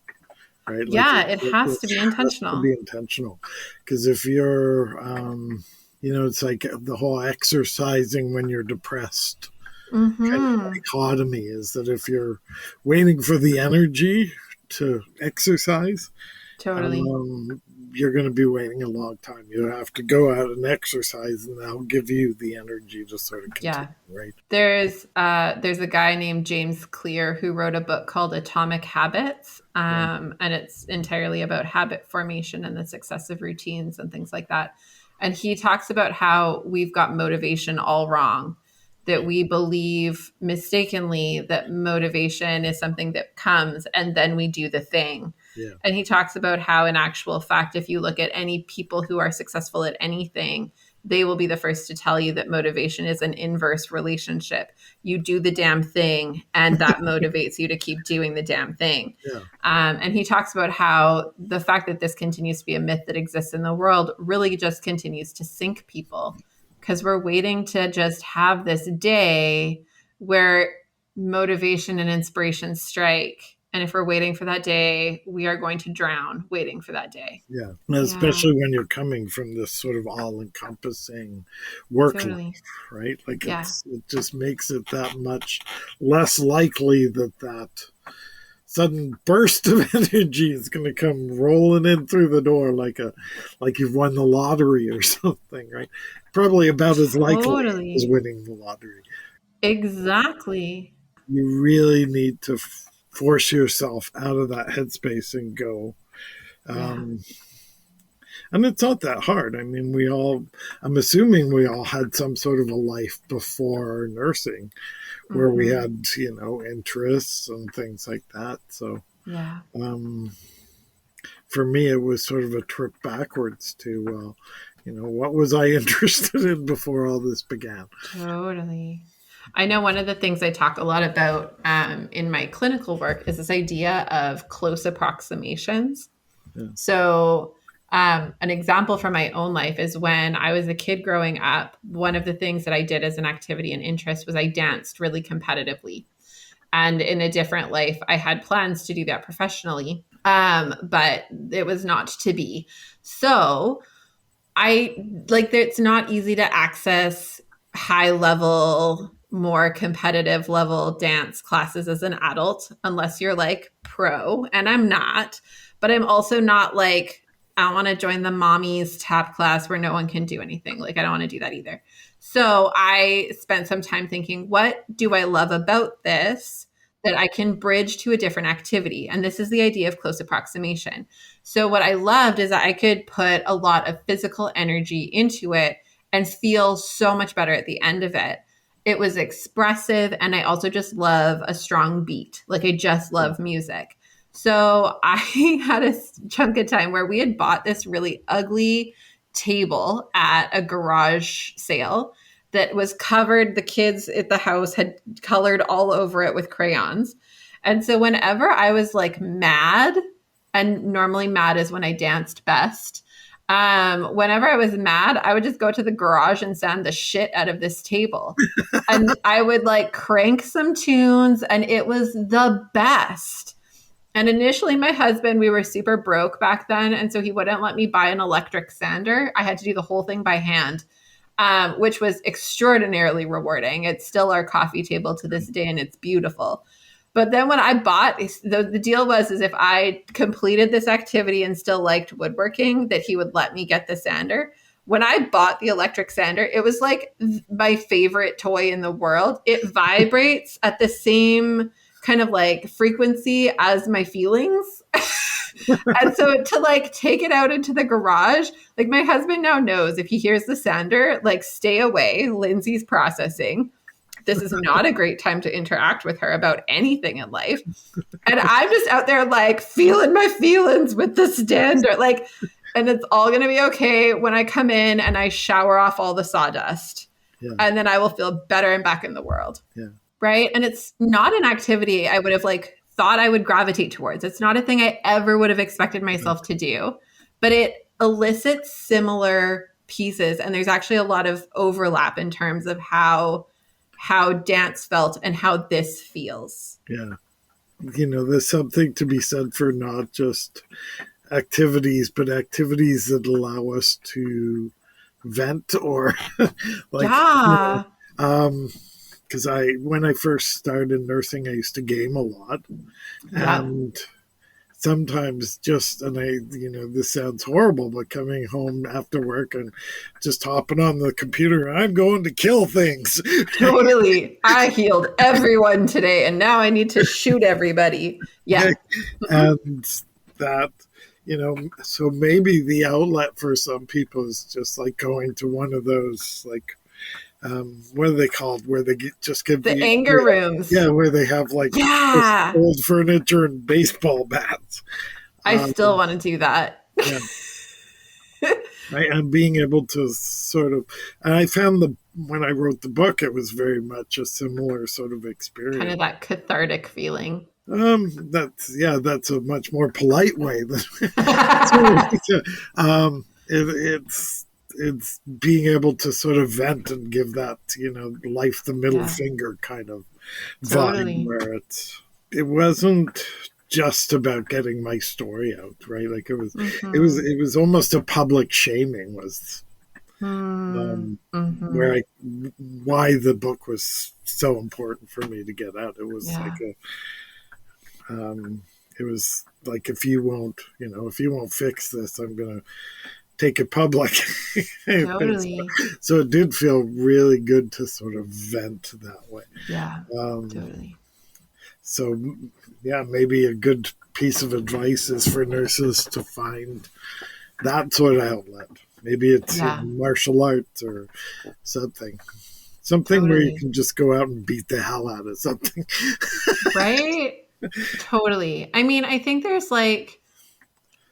Speaker 2: right? Like
Speaker 1: Yeah, it has
Speaker 2: it
Speaker 1: to be
Speaker 2: has to
Speaker 1: intentional.
Speaker 2: be intentional. Because if you're, it's like the whole exercising when you're depressed kind of
Speaker 1: Mm-hmm.
Speaker 2: dichotomy is that if you're waiting for the energy to exercise,
Speaker 1: Totally.
Speaker 2: um, you're going to be waiting a long time. You have to go out and exercise, and that'll give you the energy to sort of continue,
Speaker 1: Yeah.
Speaker 2: right?
Speaker 1: There's a guy named James Clear who wrote a book called Atomic Habits,
Speaker 2: Yeah,
Speaker 1: and it's entirely about habit formation and the success of routines and things like that. And he talks about how we've got motivation all wrong, that we believe mistakenly that motivation is something that comes and then we do the thing.
Speaker 2: yeah,
Speaker 1: And he talks about how, in actual fact, if you look at any people who are successful at anything, they will be the first to tell you that motivation is an inverse relationship. You do the damn thing, and that motivates you to keep doing the damn thing.
Speaker 2: yeah,
Speaker 1: And he talks about how the fact that this continues to be a myth that exists in the world really just continues to sink people because we're waiting to just have this day where motivation and inspiration strike. And if we're waiting for that day, we are going to drown waiting for that day.
Speaker 2: yeah. And
Speaker 1: Yeah,
Speaker 2: especially when you're coming from this sort of all-encompassing work life,
Speaker 1: totally.
Speaker 2: right? Like
Speaker 1: Yeah.
Speaker 2: it just makes it that much less likely that that sudden burst of energy is going to come rolling in through the door like you've won the lottery or something, right? Probably about as likely as
Speaker 1: Totally.
Speaker 2: winning the lottery.
Speaker 1: Exactly.
Speaker 2: You really need to force yourself out of that headspace and go.
Speaker 1: Yeah.
Speaker 2: Um, and it's not that hard. I mean, I'm assuming we all had some sort of a life before nursing where we
Speaker 1: Mm-hmm.
Speaker 2: had, interests and things like that. So,
Speaker 1: Yeah.
Speaker 2: um, for me, it was sort of a trip backwards to, what was I interested in before all this began?
Speaker 1: Totally. I know one of the things I talk a lot about in my clinical work is this idea of close approximations.
Speaker 2: Yeah,
Speaker 1: So, an example from my own life is when I was a kid growing up, one of the things that I did as an activity and interest was I danced really competitively. And in a different life, I had plans to do that professionally, but it was not to be. So, I like it's not easy to access high level, more competitive level dance classes as an adult unless you're like pro. And I'm not, but I'm also not like, I want to join the mommy's tap class where no one can do anything. Like, I don't want to do that either. So I spent some time thinking, what do I love about this that I can bridge to a different activity? And this is the idea of close approximation. So what I loved is that I could put a lot of physical energy into it and feel so much better at the end of it. It was expressive and I also just love a strong beat. Like I just
Speaker 2: yeah,
Speaker 1: love music. So I had a chunk of time where we had bought this really ugly table at a garage sale that was covered. The kids at the house had colored all over it with crayons. And so whenever I was like mad, and normally mad is when I danced best. Whenever I was mad, I would just go to the garage and sand the shit out of this table. And I would like crank some tunes, and it was the best. And initially, my husband, we were super broke back then. And so he wouldn't let me buy an electric sander. I had to do the whole thing by hand, which was extraordinarily rewarding. It's still our coffee table to this day, and it's beautiful. But then when I bought, the deal was is if I completed this activity and still liked woodworking, that he would let me get the sander. When I bought the electric sander, it was like my favorite toy in the world. It vibrates at the same kind of like frequency as my feelings. And so to like take it out into the garage, like my husband now knows if he hears the sander, like stay away. Lindsay's processing. This is not a great time to interact with her about anything in life. And I'm just out there like feeling my feelings with the standard. Like, and it's all going to be okay when I come in and I shower off all the sawdust.
Speaker 2: yeah,
Speaker 1: And then I will feel better and back in the world.
Speaker 2: yeah,
Speaker 1: Right. And it's not an activity I would have like thought I would gravitate towards. It's not a thing I ever would have expected myself to do, but it elicits similar pieces. And there's actually a lot of overlap in terms of how dance felt and how this feels.
Speaker 2: yeah. there's something to be said for not just activities, but activities that allow us to vent or like,
Speaker 1: Yeah.
Speaker 2: because when I first started nursing, I used to game a lot,
Speaker 1: Yeah.
Speaker 2: and sometimes just, and this sounds horrible, but coming home after work and just hopping on the computer, I'm going to kill things.
Speaker 1: Totally. I healed everyone today and now I need to shoot everybody. Yeah.
Speaker 2: And that, so maybe the outlet for some people is just like going to one of those, like, what are they called, where they just give
Speaker 1: The
Speaker 2: you,
Speaker 1: anger rooms.
Speaker 2: yeah, where they have like just
Speaker 1: Yeah.
Speaker 2: old furniture and baseball bats.
Speaker 1: I
Speaker 2: um,
Speaker 1: still want to do that.
Speaker 2: yeah, and being able to sort of, and I found when I wrote the book, it was very much a similar sort of
Speaker 1: Kind
Speaker 2: experience.
Speaker 1: of that cathartic feeling.
Speaker 2: That's a much more polite way than it's being able to sort of vent and give that, life the middle
Speaker 1: Yeah,
Speaker 2: finger kind of vibe,
Speaker 1: totally.
Speaker 2: where it wasn't just about getting my story out, right? Like
Speaker 1: Mm-hmm.
Speaker 2: it was almost a public shaming was,
Speaker 1: Mm-hmm.
Speaker 2: where I why the book was so important for me to get out. It was like
Speaker 1: Yeah,
Speaker 2: it was like, if you won't fix this, I'm gonna take it public.
Speaker 1: totally.
Speaker 2: So it did feel really good to sort of vent that way.
Speaker 1: Yeah,
Speaker 2: Um,
Speaker 1: totally.
Speaker 2: so yeah, maybe a good piece of advice is for nurses to find that sort of outlet. Maybe it's
Speaker 1: Yeah,
Speaker 2: martial arts or something where you
Speaker 1: totally.
Speaker 2: can just go out and beat the hell out of something.
Speaker 1: Right? Totally. I mean, I think there's like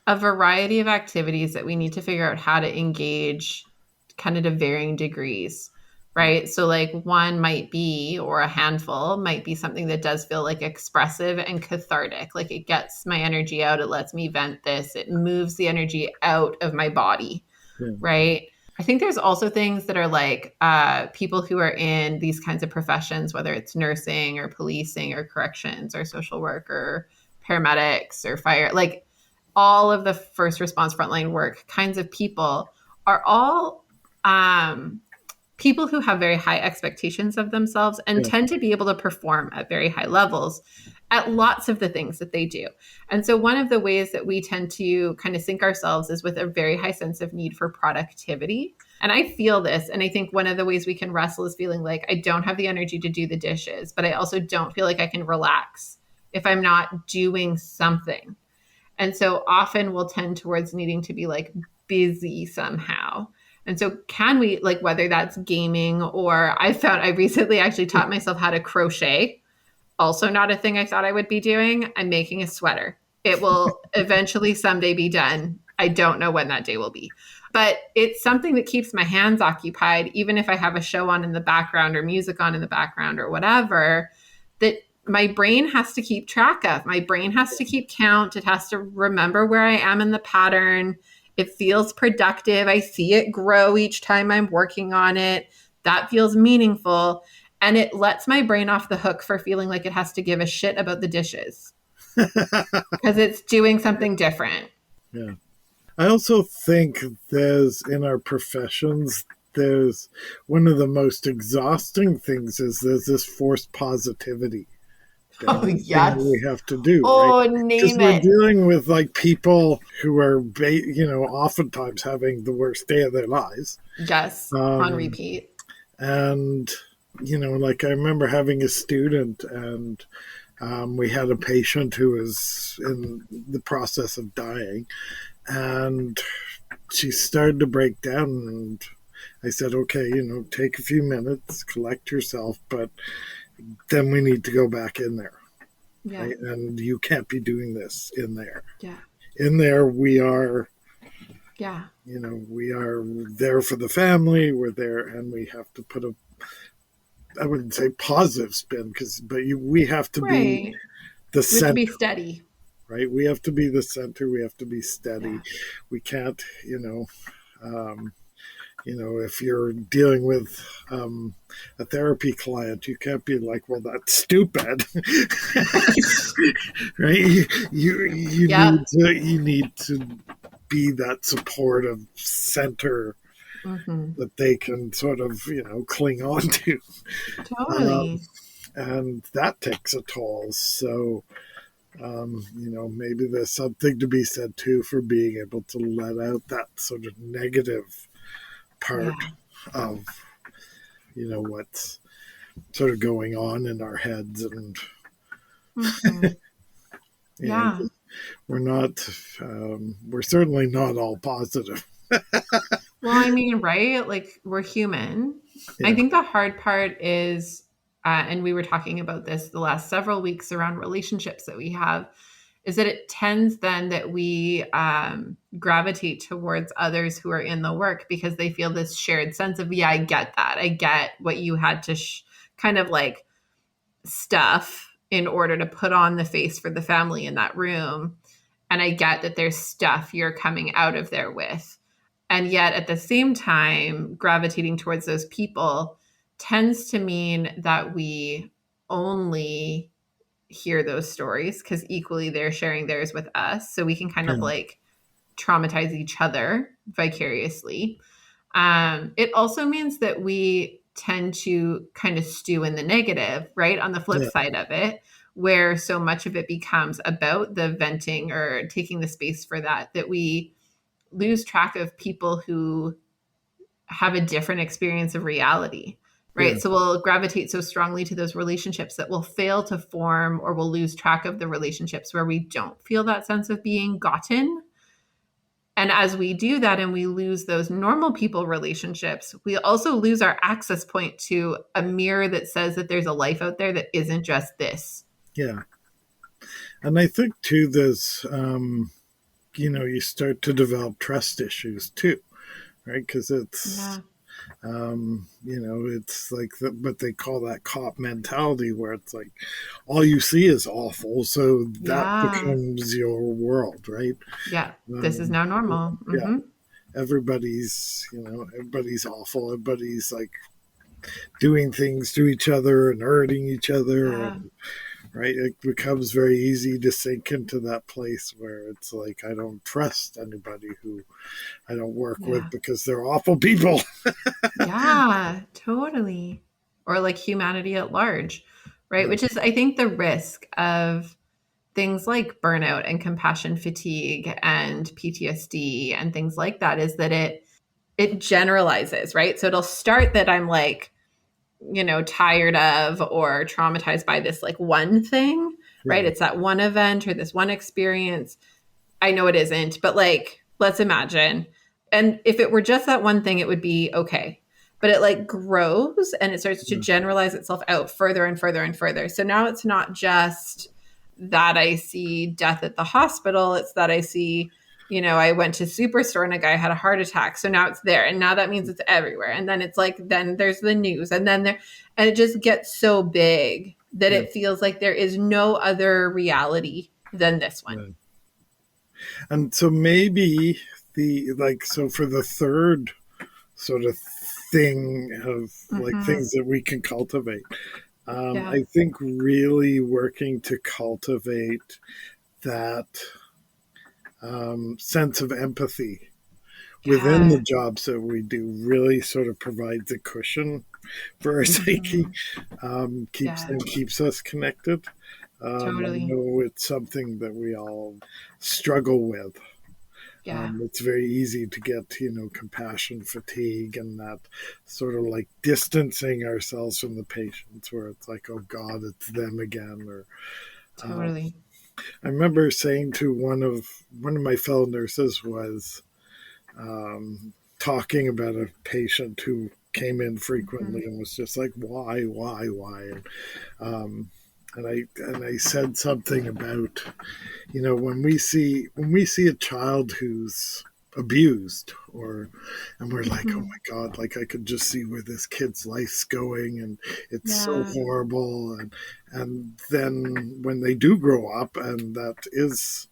Speaker 1: a variety of activities that we need to figure out how to engage kind of to varying degrees, right? So, like, one might be, or a handful might be something that does feel like expressive and cathartic. Like, it gets my energy out, it lets me vent this, it moves the energy out of my body,
Speaker 2: Yeah,
Speaker 1: right? I think there's also things that are like people who are in these kinds of professions, whether it's nursing or policing or corrections or social work or paramedics or fire, like all of the first response frontline work kinds of people are all um, people who have very high expectations of themselves and
Speaker 2: yeah,
Speaker 1: tend to be able to perform at very high levels at lots of the things that they do. And so, one of the ways that we tend to kind of sync ourselves is with a very high sense of need for productivity. And I feel this. And I think one of the ways we can wrestle is feeling like I don't have the energy to do the dishes, but I also don't feel like I can relax if I'm not doing something. And so often we'll tend towards needing to be like busy somehow. And so, can we, like, whether that's gaming or I found I recently actually taught myself how to crochet. Also, not a thing I thought I would be doing. I'm making a sweater. It will eventually someday be done. I don't know when that day will be. But it's something that keeps my hands occupied, even if I have a show on in the background or music on in the background or whatever, that my brain has to keep track of. My brain has to keep count. It has to remember where I am in the pattern. It feels productive. I see it grow each time I'm working on it. That feels meaningful. And it lets my brain off the hook for feeling like it has to give a shit about the dishes because it's doing something different.
Speaker 2: yeah. I also think there's in our professions, there's one of the most exhausting things is there's this forced positivity
Speaker 1: Oh,
Speaker 2: thing that
Speaker 1: yes.
Speaker 2: we have to do, right?
Speaker 1: Oh,
Speaker 2: Because
Speaker 1: name
Speaker 2: we're
Speaker 1: it.
Speaker 2: dealing with like people who are, oftentimes having the worst day of their lives.
Speaker 1: Yes. On
Speaker 2: Um,
Speaker 1: repeat.
Speaker 2: and, like I remember having a student and we had a patient who was in the process of dying and she started to break down and I said, okay, take a few minutes, collect yourself, but then we need to go back in there,
Speaker 1: Yeah.
Speaker 2: right? And you can't be doing this in there.
Speaker 1: Yeah.
Speaker 2: In there, we are,
Speaker 1: Yeah.
Speaker 2: we are there for the family. We're there, and we have to put I wouldn't say positive spin, we have to be
Speaker 1: Right.
Speaker 2: the
Speaker 1: We have to be
Speaker 2: center,
Speaker 1: steady.
Speaker 2: right? We have to be the center. We have to be steady.
Speaker 1: Yeah.
Speaker 2: We can't, um, if you're dealing with a therapy client, you can't be like, well, that's stupid. Right?
Speaker 1: Yep.
Speaker 2: You need to be that supportive center
Speaker 1: Hmm.
Speaker 2: that they can sort of cling on to,
Speaker 1: Totally.
Speaker 2: and that takes a toll. So maybe there's something to be said too for being able to let out that sort of negative part
Speaker 1: Yeah.
Speaker 2: of what's sort of going on in our heads, and
Speaker 1: Hmm.
Speaker 2: yeah,
Speaker 1: Yeah.
Speaker 2: we're not we're certainly not all positive.
Speaker 1: Well, I mean, right? Like we're human. I
Speaker 2: Yeah,
Speaker 1: think the hard part is, and we were talking about this the last several weeks around relationships that we have, is that it tends then that we gravitate towards others who are in the work because they feel this shared sense of, yeah, I get that. I get what you had to kind of like stuff in order to put on the face for the family in that room. And I get that there's stuff you're coming out of there with. And yet at the same time, gravitating towards those people tends to mean that we only hear those stories because equally they're sharing theirs with us. So we can kind of
Speaker 2: yeah,
Speaker 1: like traumatize each other vicariously. It also means that we tend to kind of stew in the negative, right? On the flip
Speaker 2: yeah,
Speaker 1: side of it, where so much of it becomes about the venting or taking the space for that, that we lose track of people who have a different experience of reality,
Speaker 2: yeah,
Speaker 1: right? So we'll gravitate so strongly to those relationships that we'll fail to form or we'll lose track of the relationships where we don't feel that sense of being gotten. And as we do that and we lose those normal people relationships, we also lose our access point to a mirror that says that there's a life out there that isn't just this.
Speaker 2: yeah. And I think too, there's you start to develop trust issues too, right? Because
Speaker 1: Yeah.
Speaker 2: it's like what they call that cop mentality, where it's like all you see is awful, so that
Speaker 1: Yeah.
Speaker 2: becomes your world, right?
Speaker 1: Yeah. This is
Speaker 2: Um,
Speaker 1: now normal.
Speaker 2: yeah,
Speaker 1: Hmm.
Speaker 2: everybody's awful. Everybody's like doing things to each other and hurting each other,
Speaker 1: Yeah.
Speaker 2: and right, it becomes very easy to sink into that place where it's like I don't trust anybody who I don't work with
Speaker 1: Yeah.
Speaker 2: because they're awful people.
Speaker 1: Yeah, totally. Or like humanity at large, right?
Speaker 2: Yeah,
Speaker 1: Which is, I think, the risk of things like burnout and compassion fatigue and PTSD and things like that is that it generalizes, right? So it'll start that I'm like, tired of or traumatized by this like one thing, right?
Speaker 2: yeah,
Speaker 1: It's that one event or this one experience. I know it isn't, but like, let's imagine. And if it were just that one thing, it would be okay. But it like grows and it starts to
Speaker 2: yeah,
Speaker 1: generalize itself out further and further and further. So now it's not just that I see death at the hospital, it's that I see, I went to Superstore and a guy had a heart attack. So now it's there. And now that means it's everywhere. And then it's like, then there's the news. And then and it just gets so big that
Speaker 2: yeah,
Speaker 1: it feels like there is no other reality than this one.
Speaker 2: yeah. And so maybe so for the third sort of thing of like
Speaker 1: Hmm.
Speaker 2: things that we can cultivate.
Speaker 1: Yeah.
Speaker 2: I think really working to cultivate that sense of empathy within the
Speaker 1: Yeah.
Speaker 2: jobs that we do really sort of provides a cushion for our psyche,
Speaker 1: Hmm.
Speaker 2: keeps
Speaker 1: Yeah.
Speaker 2: and keeps us connected. I
Speaker 1: Totally.
Speaker 2: know it's something that we all struggle with.
Speaker 1: Yeah.
Speaker 2: It's very easy to get, compassion fatigue and that sort of like distancing ourselves from the patients where it's like, oh God, it's them again. Or uh,
Speaker 1: Totally.
Speaker 2: I remember saying to one of my fellow nurses was talking about a patient who came in
Speaker 1: Hmm.
Speaker 2: frequently and was just like, why? Um, and I said something about when we see a child who's abused or and we're like, oh
Speaker 1: Hmm.
Speaker 2: my God, like I could just see where this kid's life's going and it's so
Speaker 1: Yeah.
Speaker 2: horrible, and then when they do grow up and that is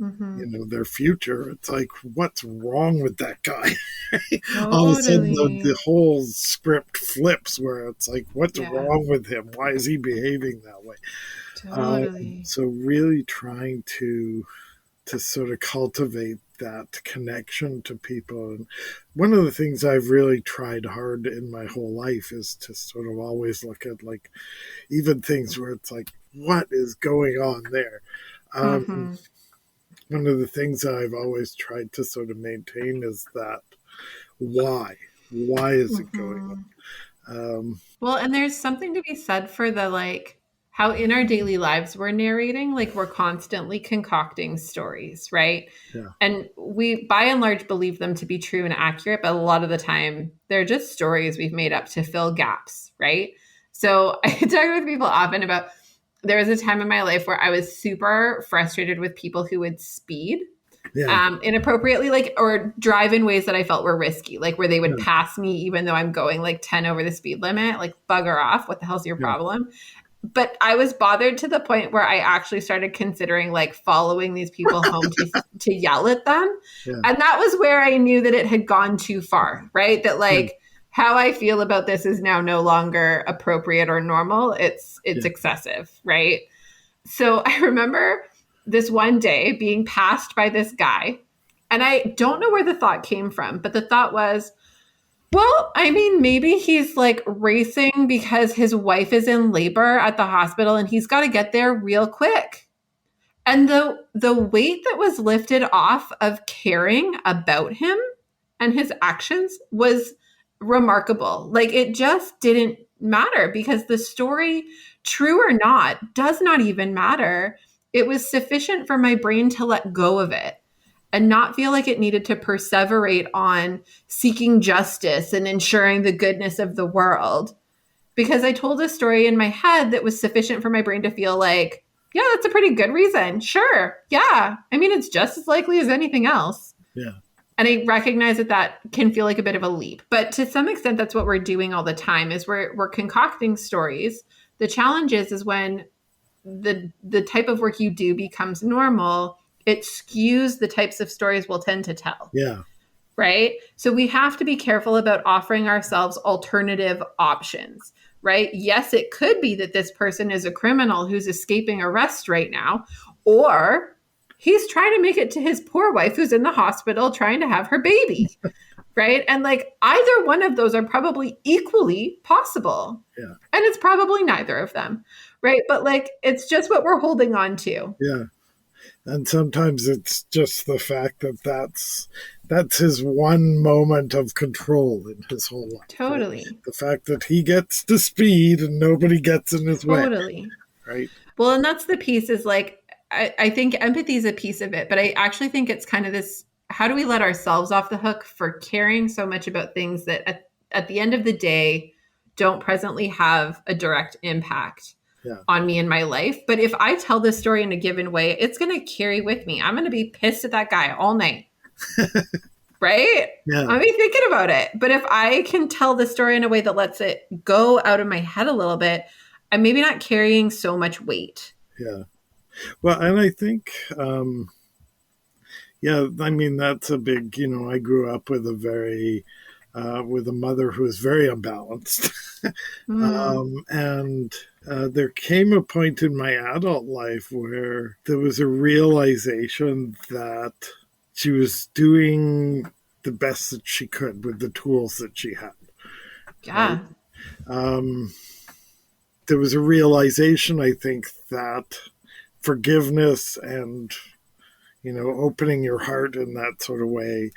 Speaker 1: Mm-hmm.
Speaker 2: their future. It's like, what's wrong with that guy? All of a sudden, the
Speaker 1: Totally.
Speaker 2: whole script flips where it's like, what's
Speaker 1: Yeah.
Speaker 2: wrong with him? Why is he behaving that way?
Speaker 1: Totally.
Speaker 2: So really trying to sort of cultivate that connection to people. And one of the things I've really tried hard in my whole life is to sort of always look at, like, even things where it's like, what is going on there? Um,
Speaker 1: Mm-hmm.
Speaker 2: One of the things I've always tried to sort of maintain is that why? Why is it going
Speaker 1: Mm-hmm.
Speaker 2: on?
Speaker 1: Well, and there's something to be said for the like how in our daily lives we're narrating, like we're constantly concocting stories, right?
Speaker 2: Yeah,
Speaker 1: And we by and large believe them to be true and accurate, but a lot of the time they're just stories we've made up to fill gaps, right? So I talk with people often about there was a time in my life where I was super frustrated with people who would speed
Speaker 2: yeah,
Speaker 1: inappropriately, like, or drive in ways that I felt were risky, like where they would
Speaker 2: yeah,
Speaker 1: pass me even though I'm going like 10 over the speed limit, like bugger off. What the hell's your
Speaker 2: yeah,
Speaker 1: problem? But I was bothered to the point where I actually started considering like following these people home to yell at them.
Speaker 2: yeah,
Speaker 1: And that was where I knew that it had gone too far, right? That
Speaker 2: yeah,
Speaker 1: like how I feel about this is now no longer appropriate or normal. It's
Speaker 2: yeah,
Speaker 1: excessive, right? So I remember this one day being passed by this guy, and I don't know where the thought came from, but the thought was, well, I mean, maybe he's like racing because his wife is in labor at the hospital and he's got to get there real quick. And the weight that was lifted off of caring about him and his actions was remarkable. Like it just didn't matter because the story, true or not, does not even matter. It was sufficient for my brain to let go of it and not feel like it needed to perseverate on seeking justice and ensuring the goodness of the world. Because I told a story in my head that was sufficient for my brain to feel like, yeah, that's a pretty good reason. Sure. Yeah. I mean, it's just as likely as anything else.
Speaker 2: yeah,
Speaker 1: And I recognize that that can feel like a bit of a leap, but to some extent, that's what we're doing all the time. Is we're concocting stories. The challenge is when the type of work you do becomes normal, it skews the types of stories we'll tend to tell,
Speaker 2: yeah,
Speaker 1: right? So we have to be careful about offering ourselves alternative options, right? Yes, it could be that this person is a criminal who's escaping arrest right now, or he's trying to make it to his poor wife who's in the hospital trying to have her baby, right? And like either one of those are probably equally possible.
Speaker 2: yeah,
Speaker 1: And it's probably neither of them, right? But like it's just what we're holding on to.
Speaker 2: yeah. And sometimes it's just the fact that that's his one moment of control in his whole life, right?
Speaker 1: Totally.
Speaker 2: The fact that he gets to speed and nobody gets in his way,
Speaker 1: Totally.
Speaker 2: right?
Speaker 1: Well, and that's the piece is like, I think empathy is a piece of it, but I actually think it's kind of this how do we let ourselves off the hook for caring so much about things that at the end of the day don't presently have a direct impact
Speaker 2: Yeah,
Speaker 1: on me in my life. But if I tell this story in a given way, it's going to carry with me. I'm going to be pissed at that guy all night, right?
Speaker 2: yeah,
Speaker 1: I'll be thinking about it. But if I can tell the story in a way that lets it go out of my head a little bit, I'm maybe not carrying so much weight.
Speaker 2: yeah. Well, and I think, yeah, I mean, that's a big, I grew up with with a mother who was very unbalanced.
Speaker 1: Mm,
Speaker 2: And there came a point in my adult life where there was a realization that she was doing the best that she could with the tools that she had, right?
Speaker 1: yeah,
Speaker 2: Um, there was a realization, I think, that forgiveness and opening your heart in that sort of way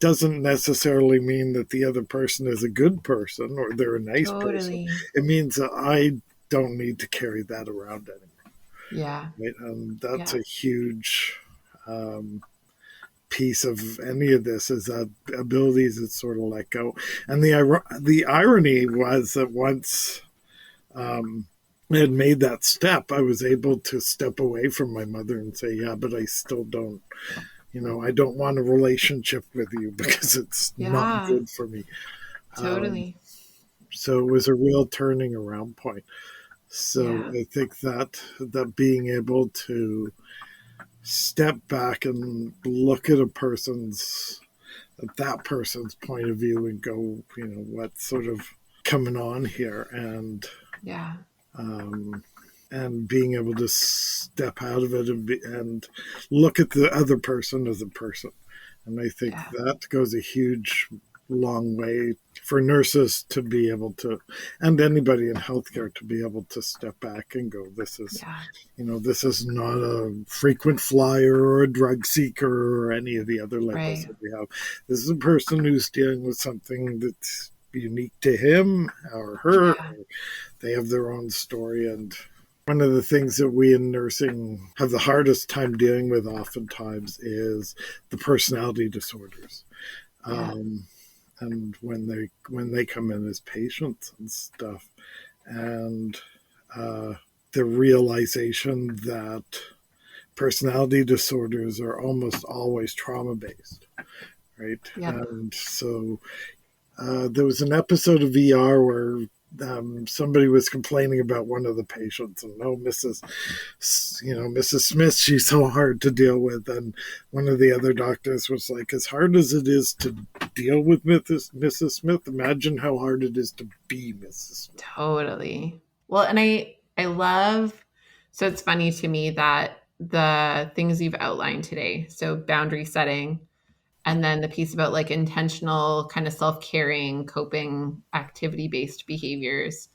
Speaker 2: doesn't necessarily mean that the other person is a good person or they're a nice person.
Speaker 1: totally.
Speaker 2: It means that I don't need to carry that around anymore.
Speaker 1: Yeah,
Speaker 2: Right? And that's
Speaker 1: yeah,
Speaker 2: a huge um, piece of any of this is that abilities to sort of let go. And the irony was that once I had made that step, I was able to step away from my mother and say, yeah, but I still don't, I don't want a relationship with you because it's not
Speaker 1: yeah,
Speaker 2: good for me. Um,
Speaker 1: totally.
Speaker 2: so it was a real turning around point. So
Speaker 1: Yeah,
Speaker 2: I think that being able to step back and look at that person's point of view and go, what's sort of coming on here,
Speaker 1: Yeah.
Speaker 2: And being able to step out of it and look at the other person as a person. And I think that goes a huge, long way for nurses to be able to, and anybody in healthcare to be able to step back and go, this is not a frequent flyer or a drug seeker or any of the other labels that we have. This is a person who's dealing with something that's unique to him or her. Or they have their own story. And one of the things that we in nursing have the hardest time dealing with oftentimes is the personality disorders. And when they come in as patients and stuff, and the realization that personality disorders are almost always trauma-based, right? And so there was an episode of ER where somebody was complaining about one of the patients, and Mrs. Smith, she's so hard to deal with. And one of the other doctors was like, as hard as it is to deal with Mrs. Smith, imagine how hard it is to be Mrs. Smith.
Speaker 1: Totally. Well, and I love, so it's funny to me that the things you've outlined today, so boundary setting, and then the piece about like intentional kind of self-caring, coping, activity-based behaviors.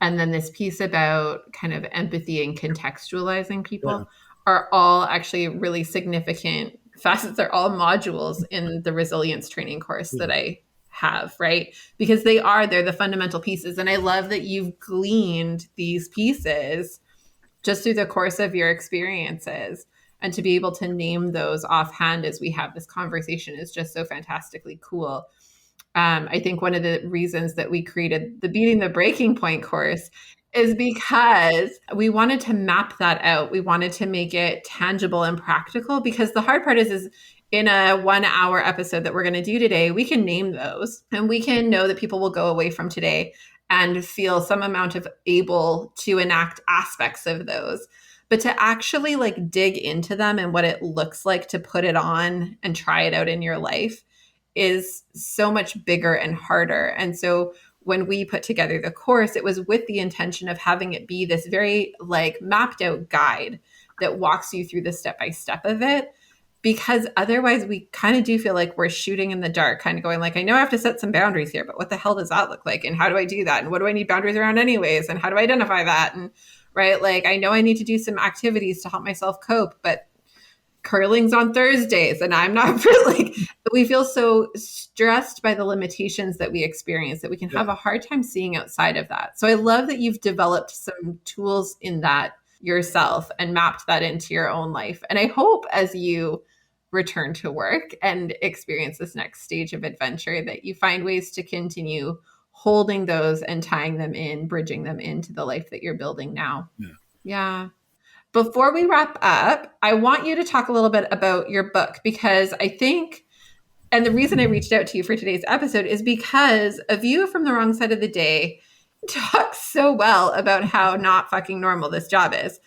Speaker 1: And then this piece about kind of empathy and contextualizing people are all actually really significant facets. They're all modules in the resilience training course that I have, right? Because they're the fundamental pieces. And I love that you've gleaned these pieces just through the course of your experiences. And to be able to name those offhand as we have this conversation is just so fantastically cool. I think one of the reasons that we created the Beating the Breaking Point course is because we wanted to map that out. We wanted to make it tangible and practical, because the hard part is in a 1 hour episode that we're going to do today, we can name those and we can know that people will go away from today and feel some amount of able to enact aspects of those. But to actually like dig into them and what it looks like to put it on and try it out in your life is so much bigger and harder. And so when we put together the course, it was with the intention of having it be this very like mapped out guide that walks you through the step-by-step of it. Because otherwise we kind of do feel like we're shooting in the dark, kind of going like, I know I have to set some boundaries here, but what the hell does that look like? And how do I do that? And what do I need boundaries around anyways? And how do I identify that? And right, like I know I need to do some activities to help myself cope, but curling's on Thursdays and I'm not like, we feel so stressed by the limitations that we experience that we can have a hard time seeing outside of that. So I love that you've developed some tools in that yourself and mapped that into your own life. And I hope as you return to work and experience this next stage of adventure that you find ways to continue holding those and tying them in, bridging them into the life that you're building now. Yeah. Before we wrap up, I want you to talk a little bit about your book, because I think, and the reason I reached out to you for today's episode is because A View from the Wrong Side of the Day talks so well about how not fucking normal this job is.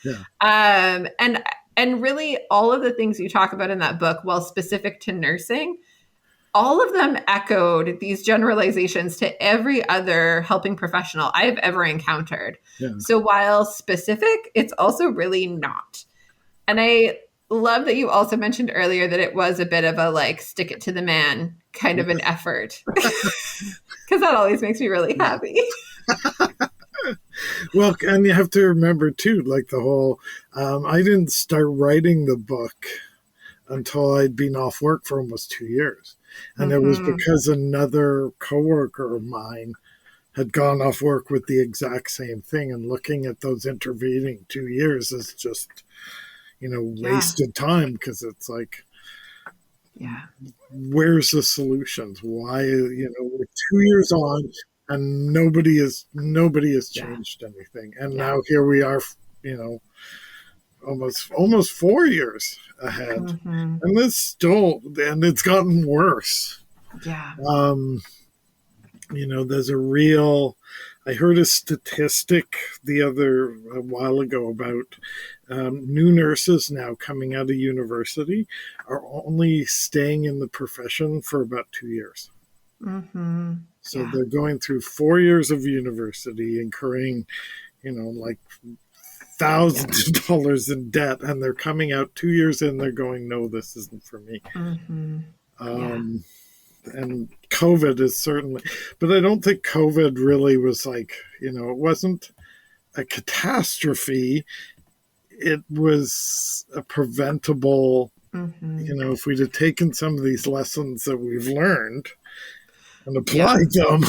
Speaker 1: And really all of the things you talk about in that book, while specific to nursing, all of them echoed these generalizations to every other helping professional I've ever encountered. So while specific, it's also really not. And I love that you also mentioned earlier that it was a bit of a like stick it to the man kind of an effort, because that always makes me really happy.
Speaker 2: Well, and you have to remember too, like the whole, I didn't start writing the book until I'd been off work for almost 2 years. And it was because another coworker of mine had gone off work with the exact same thing, and looking at those intervening 2 years is just, wasted time, because it's like, where's the solutions? Why, we're 2 years on and nobody has changed anything. And now here we are, almost 4 years ahead, and it's gotten worse. There's a real, I heard a statistic a while ago about new nurses now coming out of university are only staying in the profession for about 2 years.
Speaker 1: Mm-hmm.
Speaker 2: So
Speaker 1: Yeah.
Speaker 2: they're going through 4 years of university, incurring, like
Speaker 1: Yeah.
Speaker 2: thousands of dollars in debt, and they're coming out 2 years in, they're going, no, this isn't for me.
Speaker 1: Mm-hmm. Yeah.
Speaker 2: Um, and COVID is certainly, but I don't think COVID really was like, it wasn't a catastrophe. It was a preventable,
Speaker 1: Mm-hmm.
Speaker 2: if we'd have taken some of these lessons that we've learned and
Speaker 1: Yeah.
Speaker 2: applied them.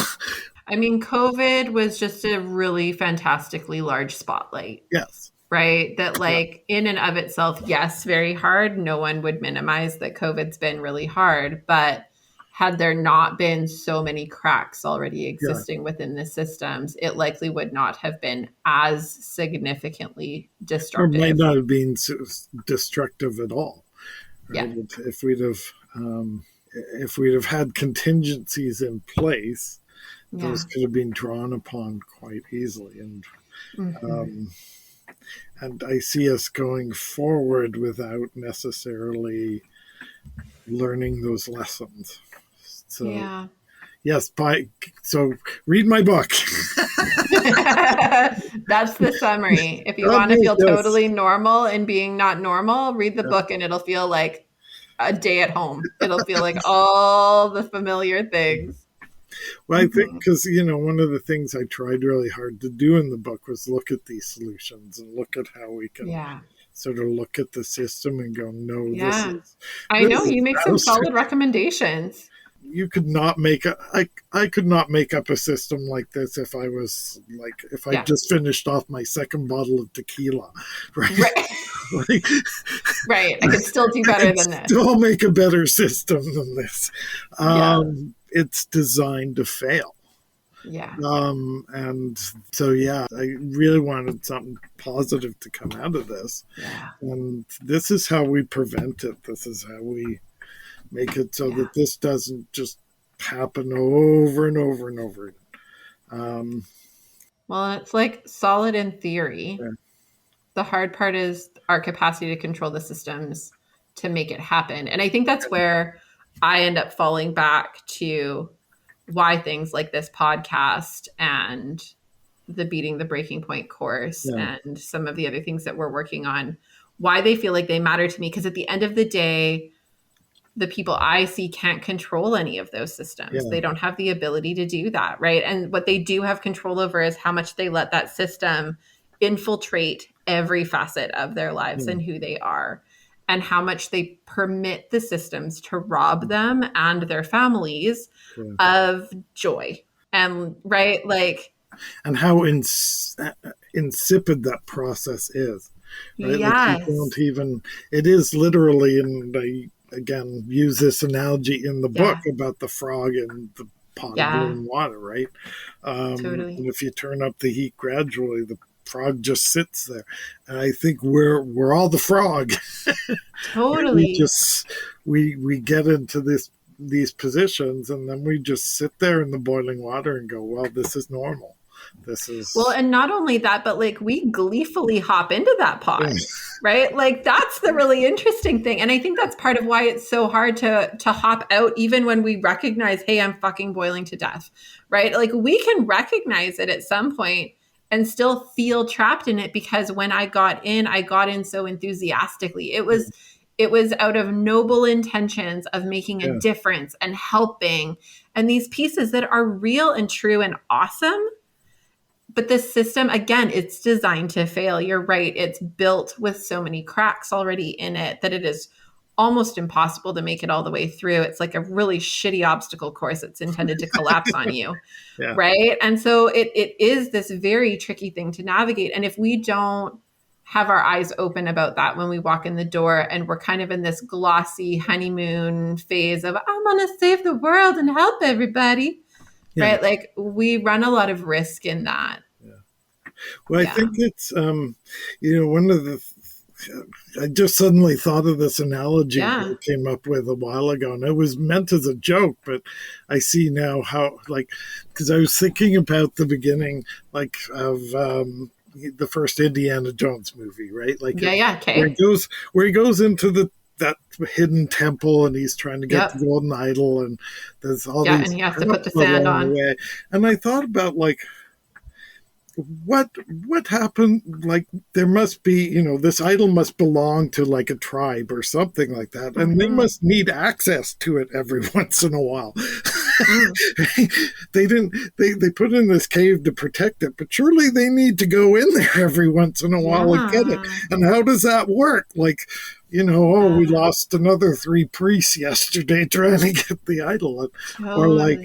Speaker 1: I mean, COVID was just a really fantastically large spotlight,
Speaker 2: Yes.
Speaker 1: right? That,
Speaker 2: Yeah.
Speaker 1: like, in and of itself, yes, very hard. No one would minimize that COVID's been really hard. But had there not been so many cracks already
Speaker 2: Yeah.
Speaker 1: existing within the systems, it likely would not have been as significantly
Speaker 2: Or might
Speaker 1: destructive.
Speaker 2: not have been destructive at all. Right?
Speaker 1: Yeah.
Speaker 2: If we'd have had contingencies in place,
Speaker 1: Yeah.
Speaker 2: those could have been drawn upon quite easily.
Speaker 1: Mm-hmm.
Speaker 2: Um, and I see us going forward without necessarily learning those lessons. So
Speaker 1: Yeah.
Speaker 2: yes, so read my book.
Speaker 1: That's the summary. If you want to feel
Speaker 2: Yes.
Speaker 1: totally normal and being not normal, read the book and it'll feel like a day at home. It'll feel like all the familiar things.
Speaker 2: Well, I think because, one of the things I tried really hard to do in the book was look at these solutions and look at how we can
Speaker 1: Yeah.
Speaker 2: sort of look at the system and go, no,
Speaker 1: Yeah.
Speaker 2: this
Speaker 1: I know
Speaker 2: is
Speaker 1: you make some
Speaker 2: fallacy.
Speaker 1: solid recommendations.
Speaker 2: You could not make I could not make up a system like this if I was like, if I
Speaker 1: Yeah.
Speaker 2: just finished off my second bottle of tequila, right?
Speaker 1: Right.
Speaker 2: Like,
Speaker 1: Right. I could still do better than this.
Speaker 2: still make a better system than this.
Speaker 1: Yeah.
Speaker 2: It's designed to fail.
Speaker 1: Yeah.
Speaker 2: And so, yeah, I really wanted something positive to come out of this.
Speaker 1: Yeah.
Speaker 2: And this is how we prevent it. This is how we make it so that this doesn't just happen over and over and over again.
Speaker 1: Well, it's like solid in theory.
Speaker 2: Yeah.
Speaker 1: The hard part is our capacity to control the systems to make it happen. And I think that's where I end up falling back to why things like this podcast and the Beating the Breaking Point course and some of the other things that we're working on, why they feel like they matter to me. Because at the end of the day, the people I see can't control any of those systems.
Speaker 2: Yeah.
Speaker 1: They don't have the ability to do that, right? And what they do have control over is how much they let that system infiltrate every facet of their lives and who they are, and how much they permit the systems to rob them and their families of joy. And right, like,
Speaker 2: and how insipid that process is. Right?
Speaker 1: Yes.
Speaker 2: Like, you don't even, it is literally, and I again use this analogy in the book about the frog and the pot of boiling water, right?
Speaker 1: Totally.
Speaker 2: And if you turn up the heat gradually, the frog just sits there. And I think we're all the frog.
Speaker 1: Totally.
Speaker 2: we get into these positions, and then we just sit there in the boiling water and go, well, this is normal. This is
Speaker 1: well, and not only that, but like we gleefully hop into that pot, right? Like that's the really interesting thing. And I think that's part of why it's so hard to hop out, even when we recognize, hey, I'm fucking boiling to death, right? Like we can recognize it at some point and still feel trapped in it, because when I got in so enthusiastically. It was out of noble intentions of making a difference and helping, and these pieces that are real and true and awesome. But the system, again, it's designed to fail. You're right. It's built with so many cracks already in it that it is almost impossible to make it all the way through. It's like a really shitty obstacle course. It's intended to collapse on you. Right. And so it is this very tricky thing to navigate. And if we don't have our eyes open about that when we walk in the door, and we're kind of in this glossy honeymoon phase of, I'm going to save the world and help everybody. Right? Like we run a lot of risk in that.
Speaker 2: Well, I think it's, one of the I just suddenly thought of this analogy
Speaker 1: Yeah.
Speaker 2: that I came up with a while ago, and it was meant as a joke, but I see now how, like, because I was thinking about the beginning, like, of the first Indiana Jones movie, right? Like,
Speaker 1: Yeah. Yeah.
Speaker 2: where
Speaker 1: Okay.
Speaker 2: he goes into that hidden temple, and he's trying to get the
Speaker 1: Yep.
Speaker 2: golden idol, and there's all
Speaker 1: Yeah. And
Speaker 2: these
Speaker 1: he has to put the
Speaker 2: traps
Speaker 1: sand
Speaker 2: along the
Speaker 1: on.
Speaker 2: way. And I thought about, like, what happened, like, there must be, this idol must belong to like a tribe or something like that, and they
Speaker 1: Mm-hmm.
Speaker 2: must need access to it every once in a while.
Speaker 1: Mm.
Speaker 2: They didn't they put in this cave to protect it, but surely they need to go in there every once in a while and get it.
Speaker 1: Yeah.
Speaker 2: And how does that work? Like, oh, we
Speaker 1: Yeah.
Speaker 2: lost another 3 priests yesterday trying to get the idol. Or like,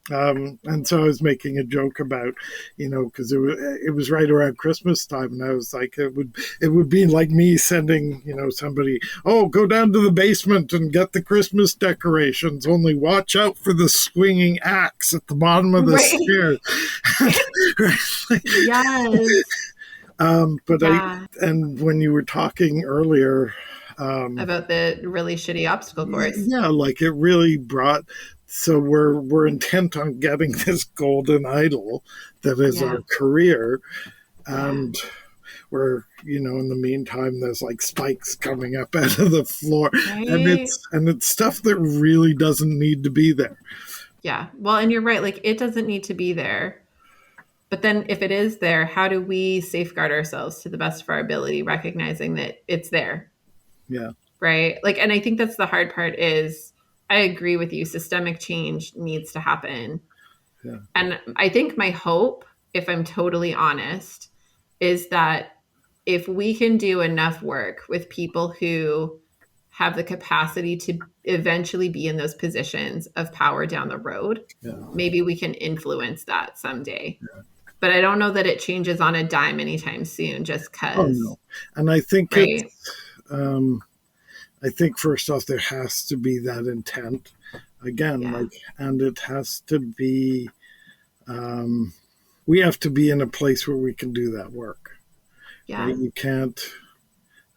Speaker 1: Totally.
Speaker 2: and so I was making a joke about, because it was right around Christmas time, and I was like, it would be like me sending, somebody, oh, go down to the basement and get the Christmas decorations. Only watch out for the swinging axe at the bottom of the
Speaker 1: Right.
Speaker 2: stairs.
Speaker 1: Yes.
Speaker 2: But
Speaker 1: Yeah.
Speaker 2: and when you were talking earlier,
Speaker 1: About the really shitty obstacle course.
Speaker 2: yeah, like it really brought. So we're intent on getting this golden idol that is
Speaker 1: Yeah.
Speaker 2: our career,
Speaker 1: Yeah.
Speaker 2: and we're, in the meantime there's like spikes coming up out of the floor, and
Speaker 1: Right.
Speaker 2: it's stuff that really doesn't need to be there.
Speaker 1: Yeah. Well, and you're right. Like it doesn't need to be there. But then if it is there, how do we safeguard ourselves to the best of our ability, recognizing that it's there?
Speaker 2: Yeah,
Speaker 1: Right. Like, and I think that's the hard part is I agree with you. Systemic change needs to happen.
Speaker 2: yeah,
Speaker 1: And I think my hope, if I'm totally honest, is that if we can do enough work with people who have the capacity to eventually be in those positions of power down the road,
Speaker 2: yeah.
Speaker 1: maybe we can influence that someday. But I don't know that it changes on a dime anytime soon, just
Speaker 2: Oh
Speaker 1: because,
Speaker 2: no, and I think
Speaker 1: right?
Speaker 2: um, I think first off there has to be that intent again,
Speaker 1: Yeah.
Speaker 2: like, and it has to be. Um, we have to be in a place where we can do that work, right?
Speaker 1: Yeah.
Speaker 2: You can't.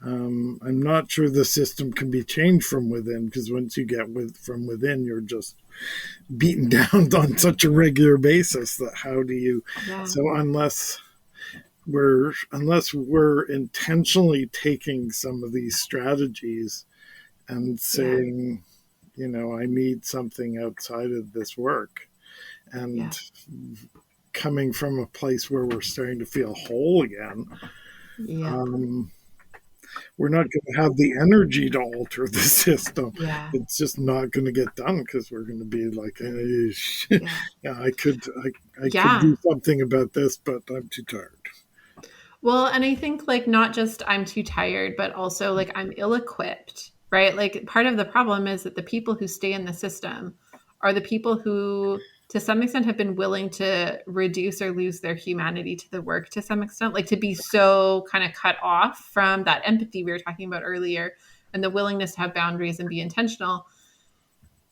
Speaker 2: I'm not sure the system can be changed from within, because once you get from within, you're just beaten down on such a regular basis that how do you?
Speaker 1: Yeah.
Speaker 2: So unless we're intentionally taking some of these strategies and
Speaker 1: Yeah.
Speaker 2: saying, I need something outside of this work,
Speaker 1: Yeah.
Speaker 2: and coming from a place where we're starting to feel whole again,
Speaker 1: Yep.
Speaker 2: um, we're not going to have the energy to alter the system.
Speaker 1: Yeah.
Speaker 2: It's just not going to get done because we're going to be like, hey,
Speaker 1: Yeah.
Speaker 2: yeah, I could
Speaker 1: Yeah.
Speaker 2: do something about this, but I'm too tired.
Speaker 1: Well, and I think like not just I'm too tired, but also like I'm ill equipped, right? Like part of the problem is that the people who stay in the system are the people who, to some extent, have been willing to reduce or lose their humanity to the work to some extent, like to be so kind of cut off from that empathy we were talking about earlier and the willingness to have boundaries and be intentional.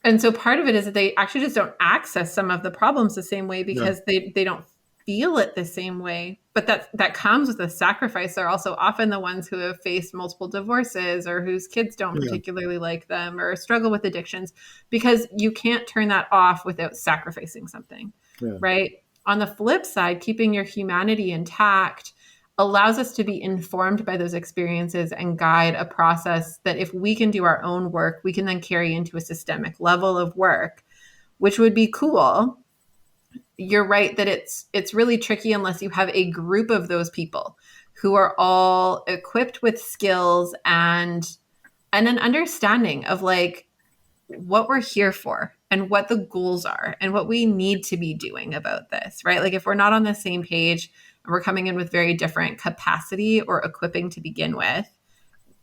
Speaker 1: And so part of it is that they actually just don't access some of the problems the same way
Speaker 2: Yeah,
Speaker 1: because they don't feel it the same way. But that comes with a sacrifice. They're also often the ones who have faced multiple divorces or whose kids don't
Speaker 2: yeah,
Speaker 1: particularly like them or struggle with addictions, because you can't turn that off without sacrificing something,
Speaker 2: yeah,
Speaker 1: right? On the flip side, keeping your humanity intact allows us to be informed by those experiences and guide a process that if we can do our own work, we can then carry into a systemic level of work, which would be cool. You're right that it's really tricky unless you have a group of those people who are all equipped with skills and an understanding of like what we're here for and what the goals are and what we need to be doing about this, right? Like if we're not on the same page and we're coming in with very different capacity or equipping to begin with,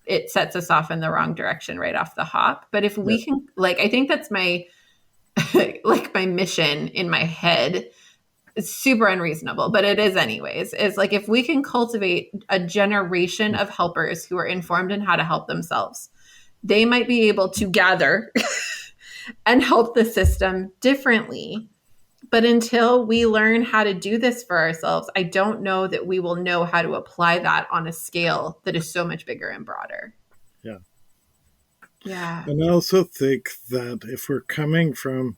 Speaker 1: it sets us off in the wrong direction right off the hop. But if
Speaker 2: yeah,
Speaker 1: we can, like, I think that's my like my mission in my head. It's super unreasonable, but it is anyways. Is like if we can cultivate a generation of helpers who are informed in how to help themselves, they might be able to gather and help the system differently. But until we learn how to do this for ourselves, I don't know that we will know how to apply that on a scale that is so much bigger and broader.
Speaker 2: Yeah.
Speaker 1: Yeah.
Speaker 2: And I also think that if we're coming from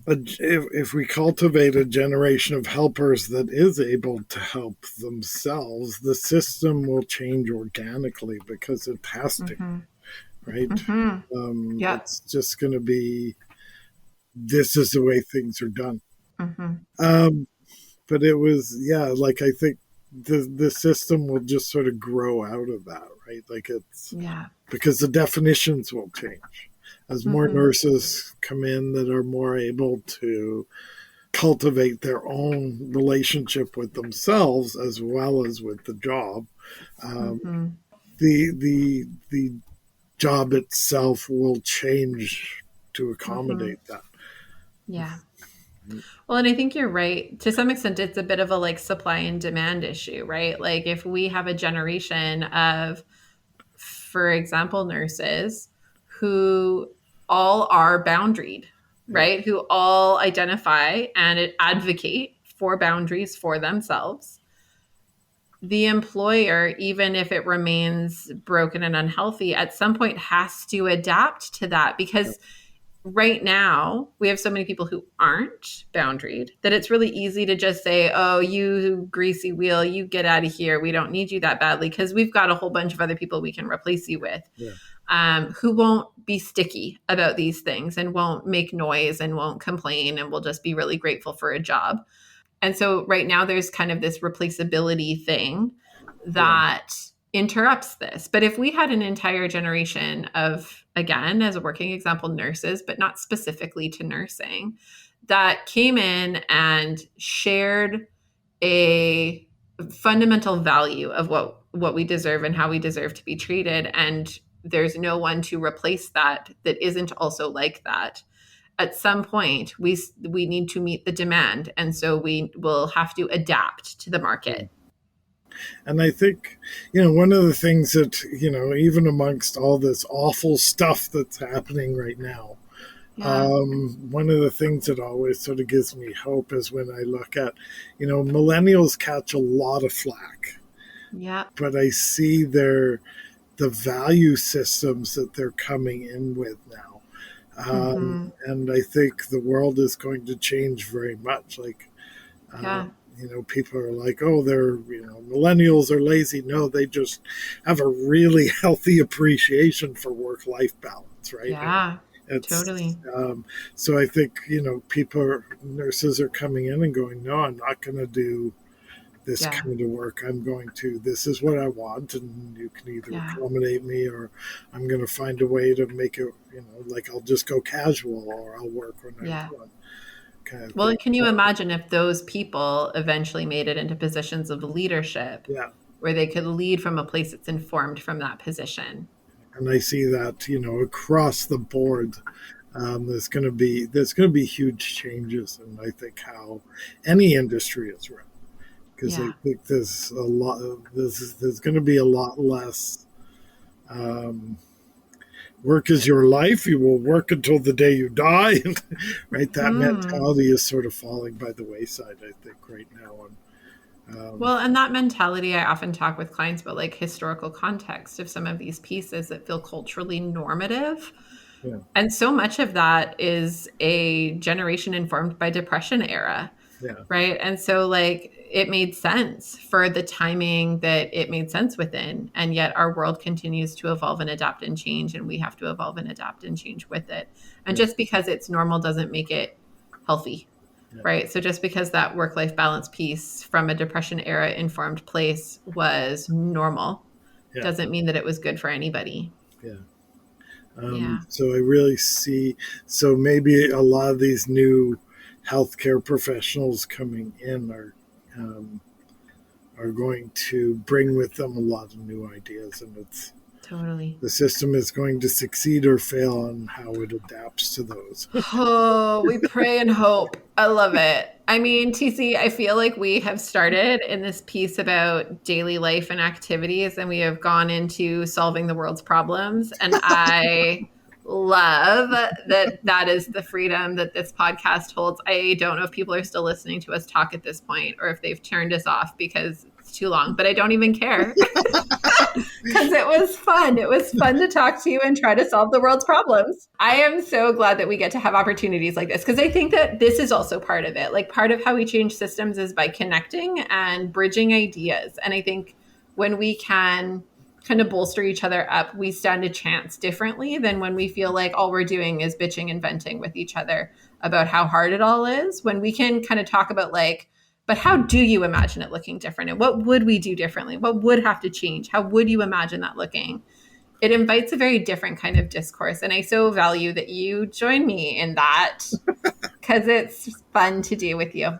Speaker 2: if we cultivate a generation of helpers that is able to help themselves, the system will change organically because it has to,
Speaker 1: Mm-hmm.
Speaker 2: right?
Speaker 1: Mm-hmm. Yep.
Speaker 2: It's just going to be this is the way things are done.
Speaker 1: Mm-hmm.
Speaker 2: Um, but it was, yeah, like I think the system will just sort of grow out of that, right? Like it's
Speaker 1: Yeah.
Speaker 2: because the definitions will change as more
Speaker 1: Mm-hmm.
Speaker 2: nurses come in that are more able to cultivate their own relationship with themselves as well as with the job. Um,
Speaker 1: Mm-hmm.
Speaker 2: the job itself will change to
Speaker 1: Mm-hmm.
Speaker 2: accommodate that.
Speaker 1: Yeah. Well, and I think you're right. To some extent, it's a bit of a like supply and demand issue, right? Like if we have a generation of, for example, nurses who all are boundaried,
Speaker 2: Yeah,
Speaker 1: right? Who all identify and advocate for boundaries for themselves. The employer, even if it remains broken and unhealthy, at some point has to adapt to that
Speaker 2: yeah,
Speaker 1: because right now we have so many people who aren't boundaried that it's really easy to just say, oh, you greasy wheel, you get out of here, we don't need you that badly, because we've got a whole bunch of other people we can replace you with,
Speaker 2: yeah,
Speaker 1: who won't be sticky about these things and won't make noise and won't complain and will just be really grateful for a job. And so right now there's kind of this replaceability thing
Speaker 2: yeah,
Speaker 1: that interrupts this. But if we had an entire generation of, again, as a working example, nurses, but not specifically to nursing, that came in and shared a fundamental value of what we deserve and how we deserve to be treated, and there's no one to replace that that isn't also like that, at some point we need to meet the demand, and so we will have to adapt to the
Speaker 2: yeah.
Speaker 1: market.
Speaker 2: And I think, one of the things that, even amongst all this awful stuff that's happening right now,
Speaker 1: Yeah.
Speaker 2: one of the things that always sort of gives me hope is when I look at, millennials catch a lot of flack,
Speaker 1: Yeah.
Speaker 2: but I see the value systems that they're coming in with now.
Speaker 1: Mm-hmm.
Speaker 2: And I think the world is going to change very much. Like, uh,
Speaker 1: Yeah.
Speaker 2: people are like, oh, they're, millennials are lazy. No, they just have a really healthy appreciation for work life balance, right?
Speaker 1: Yeah.
Speaker 2: It's
Speaker 1: Totally.
Speaker 2: so I think nurses are coming in and going, no, I'm not going to do this
Speaker 1: Yeah.
Speaker 2: kind of work. I'm going to, this is what I want, and you can either
Speaker 1: Yeah.
Speaker 2: accommodate me or I'm going to find a way to make it, like I'll just go casual or I'll work when I
Speaker 1: Yeah.
Speaker 2: want, kind of
Speaker 1: Well,
Speaker 2: thing.
Speaker 1: and can you imagine if those people eventually made it into positions of leadership
Speaker 2: Yeah.
Speaker 1: where they could lead from a place that's informed from that position?
Speaker 2: And I see that, across the board, there's going to be huge changes, and I think how any industry is run, because I
Speaker 1: Yeah.
Speaker 2: think there's going to be a lot less. Um, Work is your life. You will work until the day you die, right? That
Speaker 1: Hmm.
Speaker 2: mentality is sort of falling by the wayside, I think, right now. And
Speaker 1: Well, and that mentality, I often talk with clients about like historical context of some of these pieces that feel culturally normative.
Speaker 2: yeah,
Speaker 1: And so much of that is a generation informed by Depression era,
Speaker 2: yeah,
Speaker 1: right? And so, like, it made sense for the timing that it made sense within. And yet, our world continues to evolve and adapt and change, and we have to evolve and adapt and change with it. And
Speaker 2: yeah,
Speaker 1: just because it's normal doesn't make it healthy,
Speaker 2: yeah,
Speaker 1: right? So, just because that work life balance piece from a Depression era informed place was normal
Speaker 2: yeah,
Speaker 1: doesn't mean that it was good for anybody.
Speaker 2: yeah.
Speaker 1: Yeah.
Speaker 2: So I really see. So maybe a lot of these new healthcare professionals coming in um, are going to bring with them a lot of new ideas, and it's
Speaker 1: Totally.
Speaker 2: the system is going to succeed or fail on how it adapts to those.
Speaker 1: Oh, we pray and hope. I love it. I mean, TC, I feel like we have started in this piece about daily life and activities, and we have gone into solving the world's problems. And I love that is the freedom that this podcast holds. I don't know if people are still listening to us talk at this point or if they've turned us off because it's too long, but I don't even care because it was fun. It was fun to talk to you and try to solve the world's problems. I am so glad that we get to have opportunities like this because I think that this is also part of it. Like part of how we change systems is by connecting and bridging ideas. And I think when we can kind of bolster each other up, we stand a chance differently than when we feel like all we're doing is bitching and venting with each other about how hard it all is. When we can kind of talk about like, but how do you imagine it looking different? And what would we do differently? What would have to change? How would you imagine that looking? It invites a very different kind of discourse. And I so value that you join me in that because it's fun to do with you.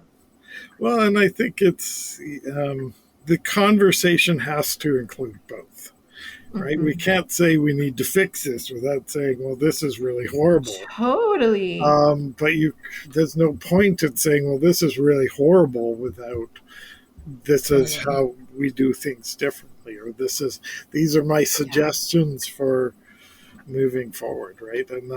Speaker 2: Well, and I think it's the conversation has to include both. Right? We can't say we need to fix this without saying, well, this is really horrible.
Speaker 1: Totally.
Speaker 2: But there's no point in saying, well, this is really horrible without this is how we do things differently, or these are my suggestions for moving forward, right? And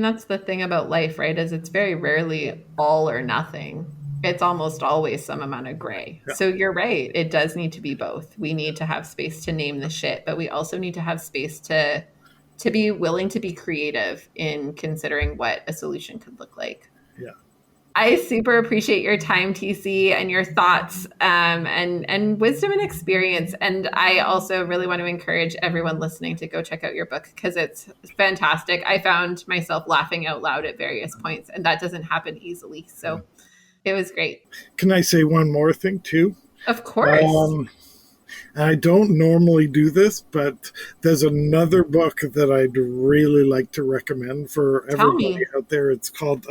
Speaker 1: that's the thing about life, right? Is it's very rarely all or nothing. It's almost always some amount of gray. Yeah. So you're right. It does need to be both. We need to have space to name the shit, but we also need to have space to be willing to be creative in considering what a solution could look like.
Speaker 2: Yeah.
Speaker 1: I super appreciate your time, TC, and your thoughts and wisdom and experience. And I also really want to encourage everyone listening to go check out your book because it's fantastic. I found myself laughing out loud at various points, and that doesn't happen easily. So it was great.
Speaker 2: Can I say one more thing too?
Speaker 1: Of course.
Speaker 2: I don't normally do this, but there's another book that I'd really like to recommend for everybody out there. It's called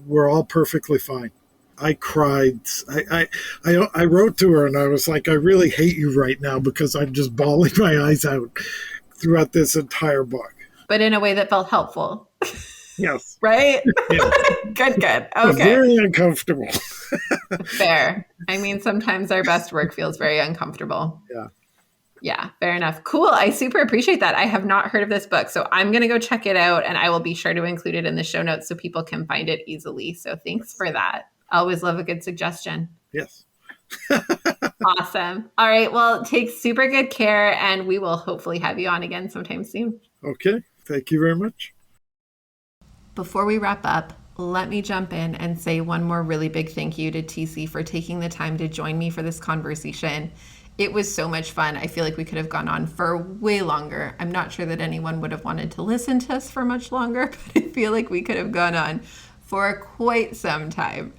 Speaker 2: We're All Perfectly Fine. I cried. I wrote to her and I was like, I really hate you right now because I'm just bawling my eyes out throughout this entire book.
Speaker 1: But in a way that felt helpful.
Speaker 2: Yes.
Speaker 1: Right?
Speaker 2: Yes.
Speaker 1: Good. Okay.
Speaker 2: Very uncomfortable.
Speaker 1: Fair. I mean, sometimes our best work feels very uncomfortable.
Speaker 2: Yeah.
Speaker 1: Yeah, fair enough. Cool. I super appreciate that. I have not heard of this book, so I'm going to go check it out and I will be sure to include it in the show notes so people can find it easily. So thanks for that. I always love a good suggestion.
Speaker 2: Yes.
Speaker 1: Awesome. All right. Well, take super good care and we will hopefully have you on again sometime soon.
Speaker 2: Okay. Thank you very much.
Speaker 1: Before we wrap up, let me jump in and say one more really big thank you to TC for taking the time to join me for this conversation. It was so much fun. I feel like we could have gone on for way longer. I'm not sure that anyone would have wanted to listen to us for much longer, but I feel like we could have gone on for quite some time.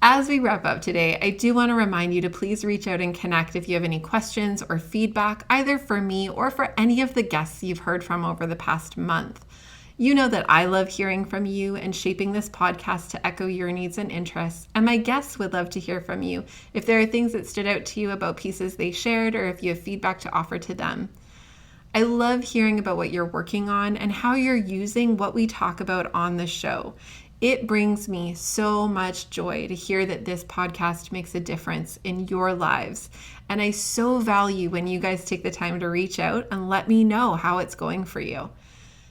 Speaker 1: As we wrap up today, I do want to remind you to please reach out and connect if you have any questions or feedback, either for me or for any of the guests you've heard from over the past month. You know that I love hearing from you and shaping this podcast to echo your needs and interests, and my guests would love to hear from you if there are things that stood out to you about pieces they shared or if you have feedback to offer to them. I love hearing about what you're working on and how you're using what we talk about on the show. It brings me so much joy to hear that this podcast makes a difference in your lives, and I so value when you guys take the time to reach out and let me know how it's going for you.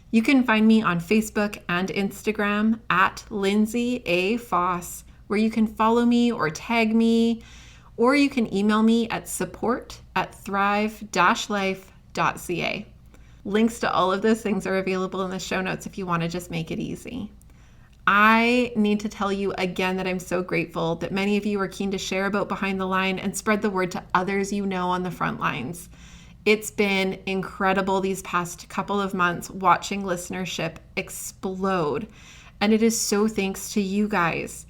Speaker 1: You can find me on Facebook and Instagram at Lindsay A. Foss, where you can follow me or tag me, or you can email me at support@thrive-life.ca. Links to all of those things are available in the show notes if you want to just make it easy. I need to tell you again that I'm so grateful that many of you are keen to share about Behind the Line and spread the word to others you know on the front lines. It's been incredible these past couple of months watching listenership explode, and it is so thanks to you guys.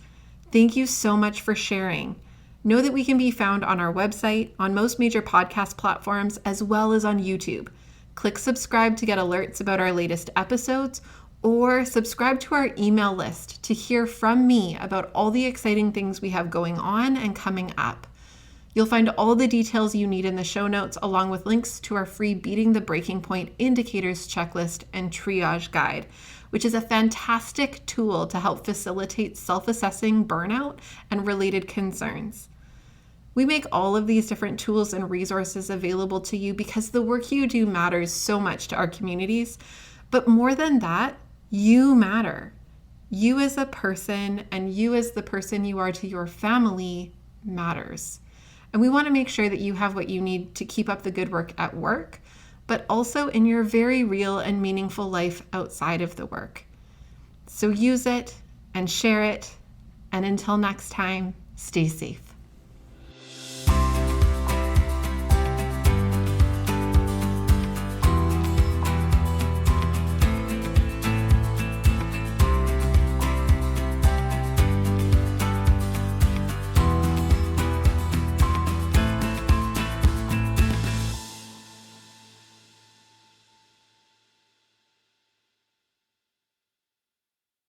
Speaker 1: Thank you so much for sharing. Know that we can be found on our website, on most major podcast platforms, as well as on YouTube. Click subscribe to get alerts about our latest episodes, or subscribe to our email list to hear from me about all the exciting things we have going on and coming up. You'll find all the details you need in the show notes, along with links to our free Beating the Breaking Point Indicators Checklist and Triage Guide, which is a fantastic tool to help facilitate self-assessing burnout and related concerns. We make all of these different tools and resources available to you because the work you do matters so much to our communities, But more than that, you matter. You as a person and you as the person you are to your family matters. And we want to make sure that you have what you need to keep up the good work at work, but also in your very real and meaningful life outside of the work. So use it and share it. And until next time, stay safe.